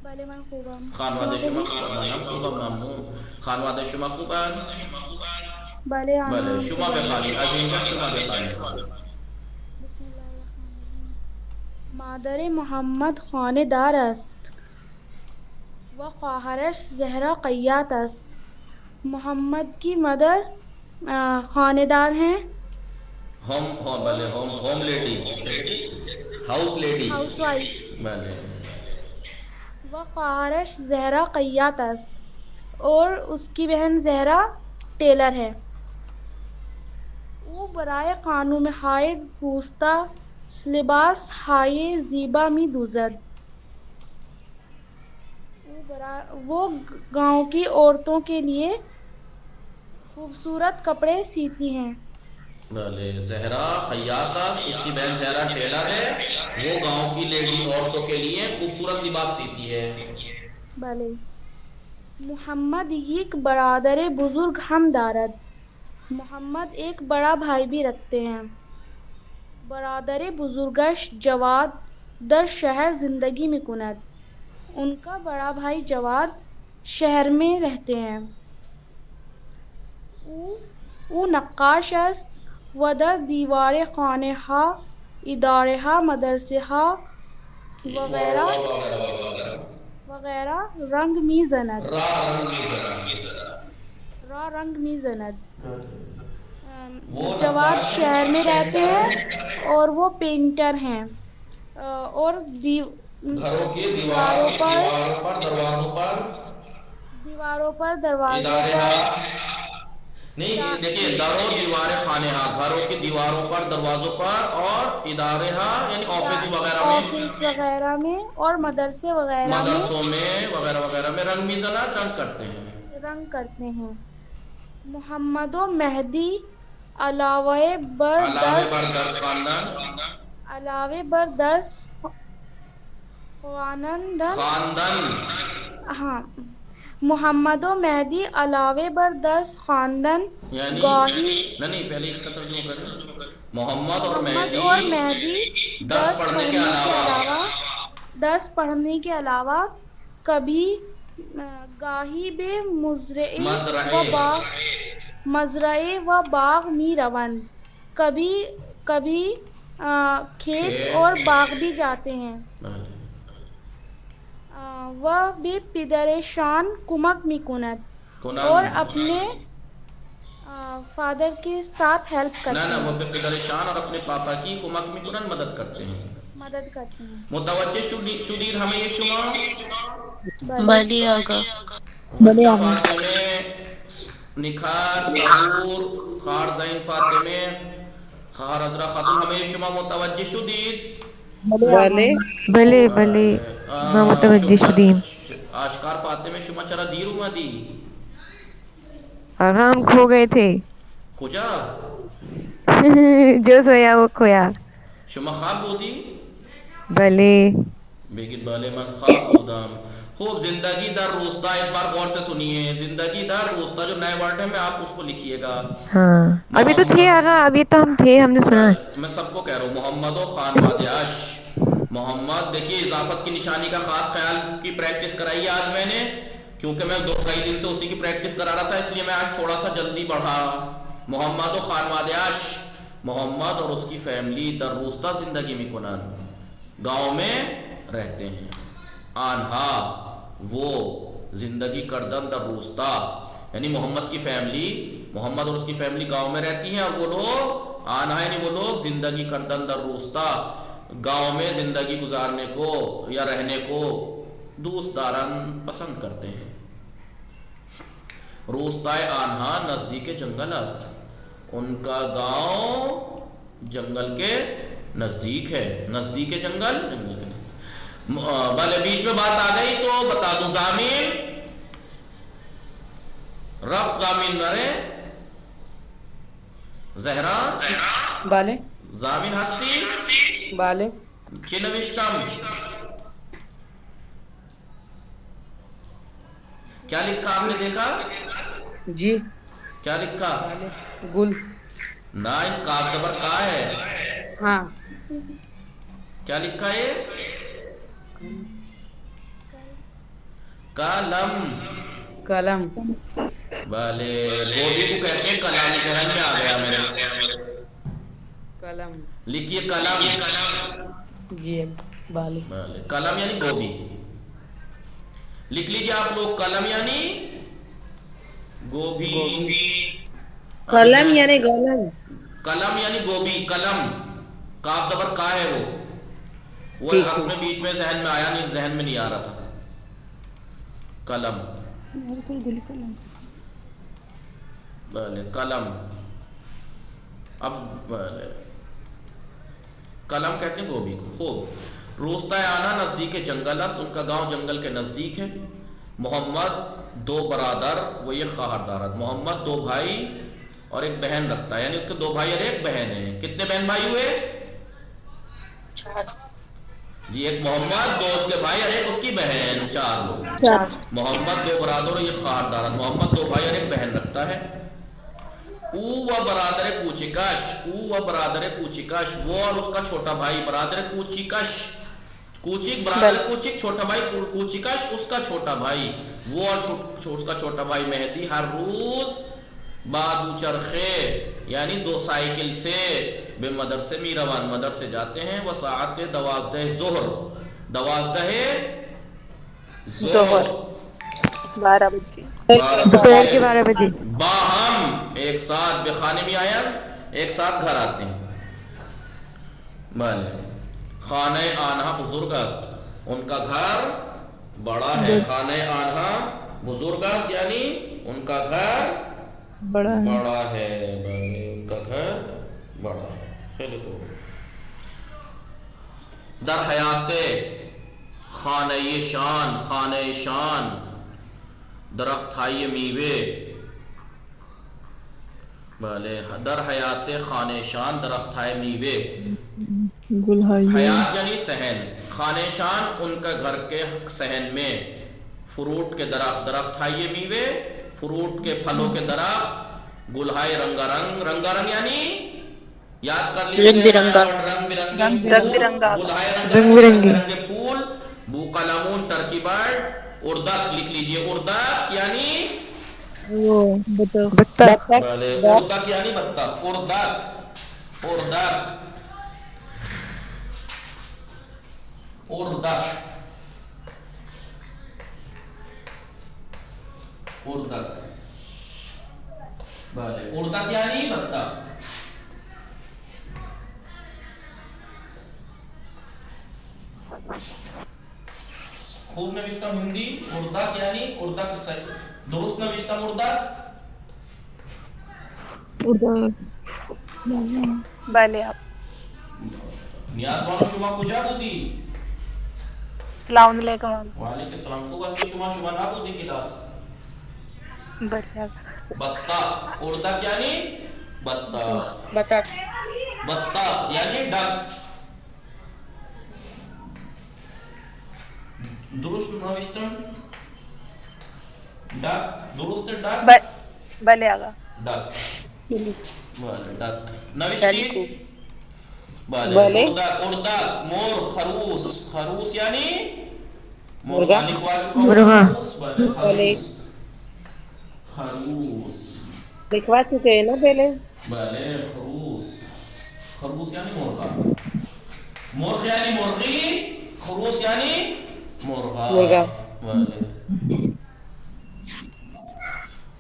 بله من خوبم خانواده شما خوبن منم خوبم ممنون خانواده شما خوبن بله آقا بله شما بخوانید از اینجا شما بخوانید بسم الله الرحمن الرحیم مادر محمد خانه دار است و خواهرش زهرا قیات است محمد کی مدر خانه دار ہیں بله home lady house lady house wife بله و خواهرش زهرا قیات است اور اس کی بہن زہرا ٹیلر ہے او برای خانم های روستا لباس های زیبا می دوزد وہ گاؤں کی عورتوں کے لیے خوبصورت کپڑے سیتی ہیں بله زہرا خیاط است اس کی بہن زہرا ٹیلر ہے وہ گاؤں کی لیڈی عورتوں کے لیے خوبصورت لباس سیتی ہے بله محمد یک برادر بزرگ ہم دارد محمد ایک بڑا بھائی بھی رکھتے ہیں برادر بزرگش جواد در شہر زندگی می کند ان کا بڑا بھائی جواد شہر میں رہتے ہیں او نقاش است و در دیوار خانه ها اداره ها مدرسه ها وغیرہ رنگ میزند رنگ میزند جواد شہر میں رہتے ہیں اور وہ پینٹر ہیں اور گھروں کی دیواروں پر دروازوں پر نہیں دیکھیے داروں دیوار خانے ہاں گھروں کی دیواروں پر دروازوں پر اور ادارے ہاں یعنی آفس وغیرہ میں اور مدرسے وغیرہ مدرسوں میں وغیرہ وغیرہ میں رنگ میزنات رنگ کرتے ہیں محمد و مہدی علاوہ بر درس خواندن ہاں محمد و مہدی علاوہ بر درس خواندن یعنی نہیں پہلے اس کا ترجمہ کریں محمد اور مہدی درس پڑھنے کے علاوہ کبھی گاہی بے مزرعے و باغ می روند کبھی کھیت اور باغ بھی جاتے ہیں وہ بھی پدرشان کمک می کند اور اپنے فادر کے ساتھ ہیلپ کرتے ہیں وہ پدرشان اور اپنے پاپا کی کمک می کنند مدد کرتے ہیں متوجہ شدید ہمیں یہ شما بلی آقا فاطمہ نکھار کپور خار زین فاطمہ خار عذرا خاتون ہمیں شما متوجہ شدید بله ما متوجه شدیم آشکار فاطمه شما چرا دیر اومدی؟ آقا ہم کھو گئے تھے کجا؟ جو سویا وہ کھویا شما خواب بودی؟ بله بگید بله من خواب بودم خوب زندگی در روستا ایک بار غور سے سنیے زندگی در روستا جو نئے ورڈ ہے میں آپ اس کو لکھیے گا ہاں ابھی تو تھے آقا ابھی تو ہم تھے ہم نے سنا میں سب کو کہہ رہا ہوں محمد و خانواده اش محمد دیکھیے اضافت کی نشانی کا خاص خیال کی پریکٹس کرائی ہے آج میں نے کیونکہ میں کئی دن سے اسی کی پریکٹس کرا رہا تھا اس لیے میں آج تھوڑا سا جلدی بڑھا محمد و خانواده اش محمد اور اس کی فیملی در روستا زندگی می کنند گاؤں میں رہتے ہیں آنہا وہ زندگی کردن در روستا یعنی محمد کی فیملی محمد اور اس کی فیملی گاؤں میں رہتی ہیں اور وہ لوگ آنہا یعنی وہ لوگ زندگی کردن در روستا گاؤں میں زندگی گزارنے کو یا رہنے کو دوست دارن پسند کرتے ہیں روستائے آنہا نزدیک جنگل است ان کا گاؤں جنگل کے نزدیک ہے نزدیک جنگل بھلے بیچ میں بات آ گئی تو بتا دوں زامین رفت زامین نرے زہرا بله زامین ہستی بله. چی نوشتم؟ کیا لکھا آپ نے دیکھا؟ جی. کیا لکھا؟ بله. گل. نا ان کاف زبر کا ہے. ہاں. کیا لکھا ہے؟ کلم. قلم. بھلے گوبھی کو کہتے ہیں کلم. ذہن میں آ گیا میرے. قلم. لکھیے کلم. جی. بله. بھلے کلم یعنی گوبھی. لکھ لیجیے آپ لوگ کلم یعنی گوبھی. قلم یعنی گولم. کلم یعنی گوبھی. کلم کاف زبر کا ہے وہ ٹھیک اصل ہے. میں بیچ میں ذہن میں آیا نہیں, ذہن میں نہیں آ رہا تھا. کلم. بھلے کلم. اب بھلے کلم کہتے ہیں گوبھی کو. خوب. روستہ آنا نزدیک جنگل است. ان کا گاؤں جنگل کے نزدیک ہے. محمد دو برادر وہ یہ خواہر دارد. محمد دو بھائی اور ایک بہن رکھتا ہے, یعنی اس کے دو بھائی اور ایک بہن ہیں. کتنے بہن بھائی ہوئے؟ جی ایک محمد, دو اس کے بھائی اور ایک اس کی بہن, 4 لوگ. محمد دو برادر اور یہ خواہر دارد. محمد دو بھائی اور ایک بہن رکھتا ہے. او و برادر کوچکش. او و برادر کوچکش وہ اور اس کا چھوٹا بھائی. برادر کوچکش کوچک برادر کوچک چھوٹا بھائی کوچکش اس کا چھوٹا بھائی. وہ اور اس کا چھوٹا بھائی مہدی ہر روز بعد چرخے یعنی 2 سائیکل سے بے مدرسے میروان مدرسے جاتے ہیں. وہ ساعت 12 ظہر 12 12 بجے دوپہر کے 12 بجے باہم ایک ساتھ بخانے میں آیا ایک ساتھ گھر آتے ہیں. بھلے خانہ آنہا بزرگ است. ان کا گھر بڑا ہے. خانہ آنہا بزرگ است یعنی ان کا گھر بڑا ہے. بھلے ان کا گھر بڑا ہے. خیلی خوب. در حیات خانہ شان. خانہ شان درخت تھائی میوے. بھلے در حیات خانہ شان درخت تھائے میوے. حیات یعنی صحن. خانہ شان ان کا گھر کے صحن میں فروٹ کے درخت. درخت تھائے میوے فروٹ کے پھلوں کے درخت. گلہائے رنگا رنگ. رنگا رنگ یعنی یاد کر لیجیے رنگ برنگا. رنگ برنگے رنگ برنگا. گلہائے رنگ رنگ برنگے. برنگے پھول. بو قلمون ترکیبات. اردک لکھ لیجیے. اردک یعنی بطخ. بھلے اردک یعنی بطخ. اردک اردک اردک اردک. بھلے اردک یعنی بطخ. خوب نوشتم ہندی. اردک یعنی اردک درست نوشتم. اردک بله نیاز بانو شما کجا بودی؟ سلام علیکم. وعلیکم السلام. خوب هستی شما نبودی کلاس. بله بطخ. اردک یعنی بطخ. بطخ. بطخ یعنی ڈک. درست نوشتم ڈک. درست ڈک. بله آقا. ڈک. بله ڈک خیلی نوشتی. خوب. بله اردک. اردک. مور. خروس. خروس یعنی مرغا. مرغا. بله خروس. خروس. لکھوا چکے ہیں نا پہلے. بله خروس. خروس یعنی مرغا. مرغ یعنی مرغی. خروس یعنی مرغا. مرغا. بله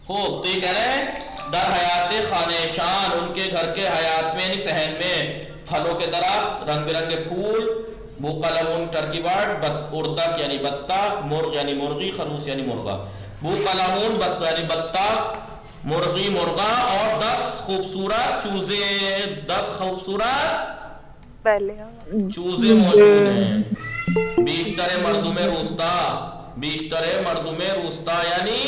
خوب. تو یہ کہہ رہے ہیں در حیات خانہ شان ان کے گھر کے حیات میں یعنی صحن میں پھلوں کے درخت رنگ برنگے پھول. بو قلمون ترکیبات. اردک یعنی بطخ. مرغ یعنی مرغی. خروس یعنی مرغا. بو قلمون یعنی بطخ مرغی مرغا اور 10 خوبصورت چوزے. 10 خوبصورت بله چوزے موجود ہیں. بیشتر مردم روستا. بیشتر مردم روستا یعنی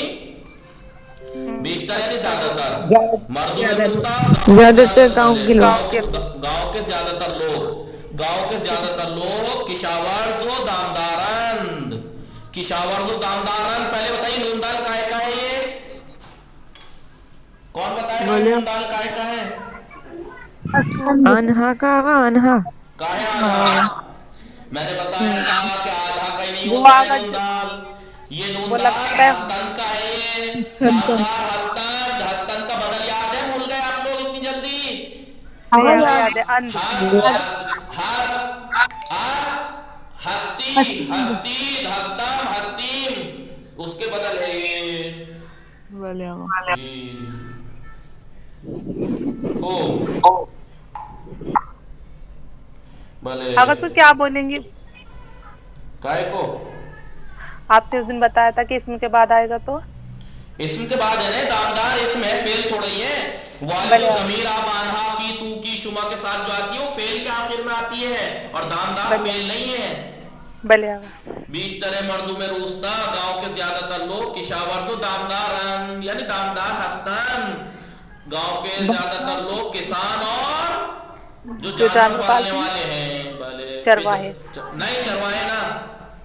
بیشتر یعنی زیادہ تر، مردوں میں وسطیٰ، زیادہ تر گاؤں کے لوگ. گاؤں کے زیادہ تر لوگ، گاؤں کے زیادہ تر لوگ کشاورز و دامدارند. کشاورز و دامدارند، پہلے بتائیے نون دال کائے کا ہے؟ یہ کون بتائے گا نون دال کائے کا ہے؟ انہا کا آغا انہا. کاہے آدھا؟ میں نے بتایا تھا کہ آدھا کا ہی نہیں ہوتا ہے نون دال. یہ نون دال ہستن کا ہے، دامدار ہستن. ہستن کا بدل یاد ہے؟ بھول گئے آپ لوگ اتنی جلدی؟ ہستی، ہستی، ہستم، ہستیم، اس کے بدل ہے یہ. جی خوب بھلے. کیا بولیں گے؟ کائے کو آپ نے اس دن بتایا تھا کہ اسم کے بعد آئے گا تو اسم کے بعد ہے نا دامدار اسم ہے، فعل تھوڑا ہی ہے. والد ضمیر آپ آنہا کی، تو کی، شما کے ساتھ جو آتی ہے وہ فعل کے آخر میں آتی ہے، اور دامدار فعل نہیں ہے. بیشتر مردوں میں روستا، گاؤں کے زیادہ تر لوگ کشاورز و دامدارن یعنی دامدار ہستن. گاؤں کے زیادہ تر لوگ کسان اور جو جانور پالنے والے ہیں. چرواہے نہیں، چرواہے نا،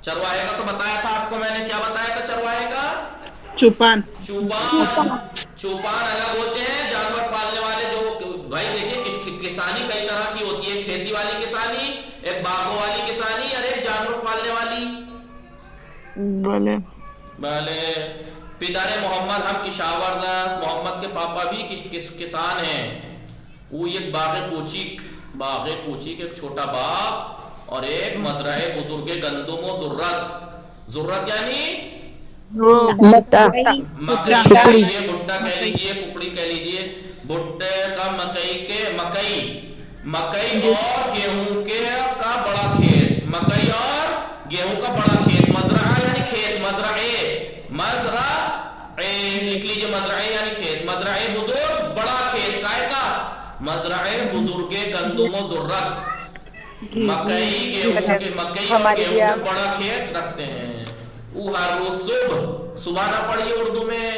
چرواہے کا تو بتایا تھا آپ کو میں نے. کیا بتایا تھا چرواہے کا؟ چوپان. چوپان الگ ہوتے ہیں جانور پالنے والے. جو بھائی دیکھیے کسانی کئی طرح کی ہوتی ہے، کھیتی والی کسانی، ایک باغوں والی کسانی، اور ایک جانور پالنے والی. بھلے. پدر محمد ہم کشاورز، محمد کے پاپا بھی کسان ہیں. وہ ایک باغ کوچیک ایک چھوٹا باغ اور ایک مزرعہ بزرگ گندم و ذرت. ذرت یعنی مکئی کہہ لیجیے، بھٹا کہہ لیجیے، ککڑی کہہ لیجیے. بھٹے کا مکئی اور گیہوں کا بڑا کھیت. مکئی اور گیہوں کا بڑا کھیت. مزرعہ یعنی کھیت، مزرعے لکھ لیجیے. مزرعے یعنی کھیت. مزرعے بزرگ بڑا کھیت. کائے کا؟ مزرعے بزرگ گندم و ذرت. مکئی اور گیہوں کے بڑا کھیت رکھتے ہیں. وہ ہر روز صبح نہ پڑھیے اردو میں،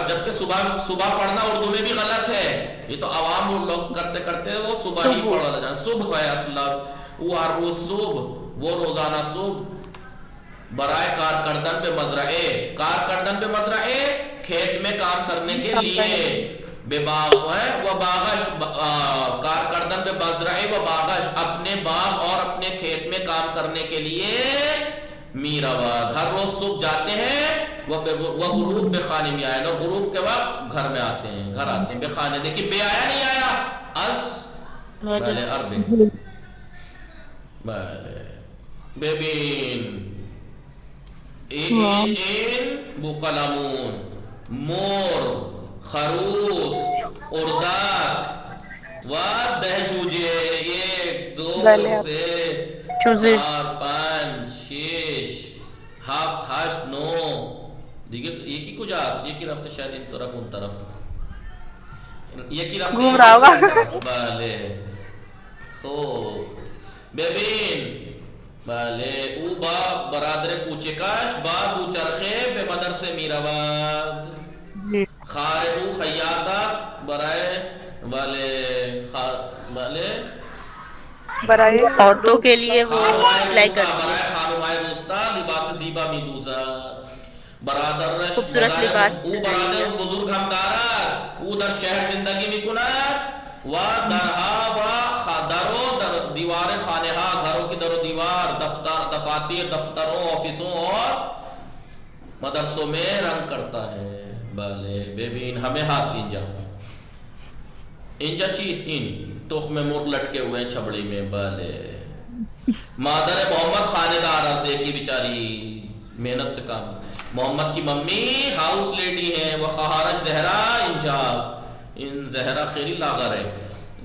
جبکہ صبح پڑھنا اردو میں بھی غلط ہے. یہ تو عوام لوگ کرتے وہ صبح ہی پڑھ رہا جائے. صبح ہے اصل. وہ ہر روز صبح، وہ روزانہ صبح. برائے کارکردن پہ مزرعے، کارکردن پہ مزرعے کھیت میں کام کرنے کے لیے. بے باغ ہے وہ باغش، کارکردن پہ مزرعے و باغش اپنے باغ اور اپنے کھیت میں کام کرنے کے لیے. میرآباد ہر روز صبح جاتے ہیں. وہ غروب بے خانے میں آئے گا، غروب کے وقت گھر میں آتے ہیں، گھر آتے ہیں. بے خانے دیکھیے، بے آیا نہیں آیا، اس بھلے عربی. بھلے. ببین این بقلمون، مور، خروس، اردک و دہجوجے. 1 2 سے 4 5 6 7 8 9 دیکھیے. یہ کی کجاست، یہ کی رفت شاید ان طرف ان طرف، یہ کی رفت گھوم رہا ہوگا. بھلے خوب. ببین بھلے. او با برادر کوچکش، با دو چرخه به مدرسه میرود. خار او خیاطه برای برای عورتوں کے لیے وہ سلائی کرتی ہے. برای خانمای روستا لباس زیبا میدوزد. برادرش خوبصورت لباس. او برادر بزرگ هم دارد. او در شهر زندگی میکند و درها و در دیوار خانه ها، گھروں کی در و دیوار، دفاتر، دفتروں، آفسوں اور مدرسوں میں رنگ کرتا ہے. بھلے. ببین ہمیں ہاست اینجا چیز ان تخم مرغ لٹکے ہوئے ہیں چھبڑی میں. بھلے. مادر محمد خاندار، دیکھی بیچاری محنت سے کام. محمد کی ممی ہاؤس لیڈی ہیں. وہ خہارج زہرا انجاز. ان زہرا خیری لاغر ہے،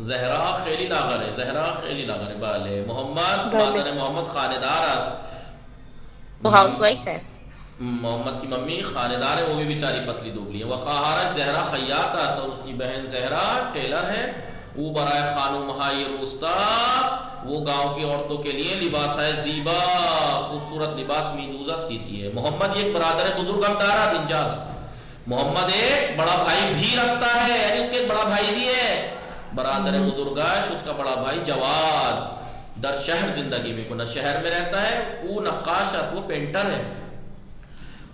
زہرا خیلی لاغر ہے، زہرا خیلی لاغر ہے. بھلے. محمد مادر محمد خاندار است. وہ ہاؤس وائف ہے. محمد کی ممی خاندار ہے، وہ بھی بیچاری پتلی دبلی ہے. وہ خواہرش زہرا خیاط است، اور اس کی بہن زہرا ٹیلر ہے. وہ برائے خانم ہائی روستا، وہ گاؤں کی عورتوں کے لیے لباس ہے زیبا، خوبصورت لباس میدوزہ سیتی ہے. محمد ایک برادر بزرگ ہم دارا انجاز. محمد ایک بڑا بھائی بھی رکھتا ہے، یعنی اس کے ایک بڑا بھائی بھی ہے، برادر بزرگاش اس کا بڑا بھائی جواد در شہر زندگی میں کنا، شہر میں رہتا ہے، وہ نقاش ہے، وہ پینٹر ہے،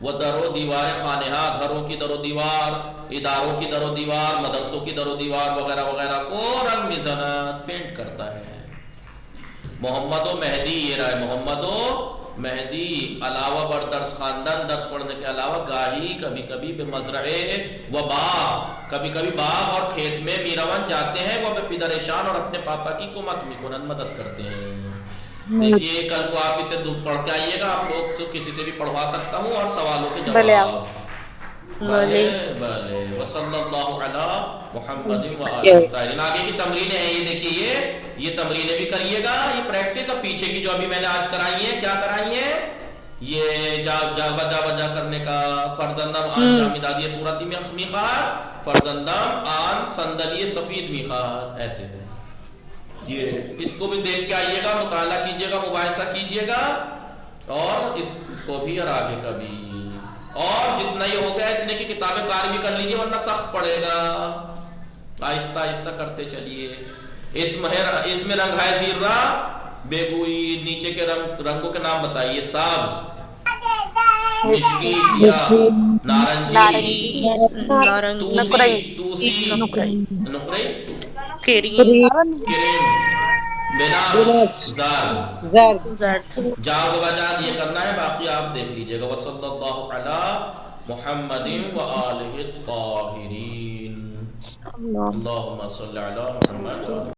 وہ در و دیوار خانہا، گھروں کی در و دیوار، اداروں کی در و دیوار، مدرسوں کی در و دیوار وغیرہ وغیرہ کو رنگ میزنات پینٹ کرتا ہے۔ محمد و مہدی، یہ رہا ہے محمد و مہدی، علاوہ بر درس خواندن، درس پڑھنے کے علاوہ گاہی کبھی کبھی بے مزرعے و باغ، کبھی کبھی باغ اور کھیت میں میراون جاتے ہیں، وہ بے پدرشان اور اپنے پاپا کی کمک میکنن، مدد کرتے ہیں۔ دیکھیے کل کو آپ اسے پڑھ کے آئیے گا، آپ لوگ تو کسی سے بھی پڑھوا سکتا ہوں، اور سوالوں کے جواب بلے وصلی اللہ علی محمد و آلہ الطاہرین۔ آگے کی تمرینیں ہیں، یہ دیکھیے یہ تمرینیں بھی کریے گا، یہ پریکٹس، اور پیچھے کی جو ابھی میں نے آج کرائی ہیں، کیا کرائی ہیں، یہ جا بجا کرنے کا، فرزندم آن جامدادی صورتی میں میخات، فرزندم آن صندلی سفید میخات، ایسے ہے۔ یہ اس کو بھی دیکھ کے آئیے گا، مطالعہ کیجیے گا، مباحثہ کیجیے گا، اور اس کو بھی اور آگے کا بھی، اور جتنا یہ ہو گیا اتنے کی کتابیں کار بھی کر لیجیے، ورنہ سخت پڑے گا، آہستہ آہستہ کرتے چلیے۔ اس میں رنگ ہے زیرہ، بیگوئی، نیچے کے رنگوں کے نام بتائیے، سبز، مشکی، سیاہ، نارنجی، توسی، نقرئی، کریم، بنفس، زرد، جاؤ بجاد یہ کرنا ہے، باقی آپ دیکھ لیجئے گا۔ وصلی اللہ علی محمد و آلہ الطاہرین، اللہم صلی علی محمد۔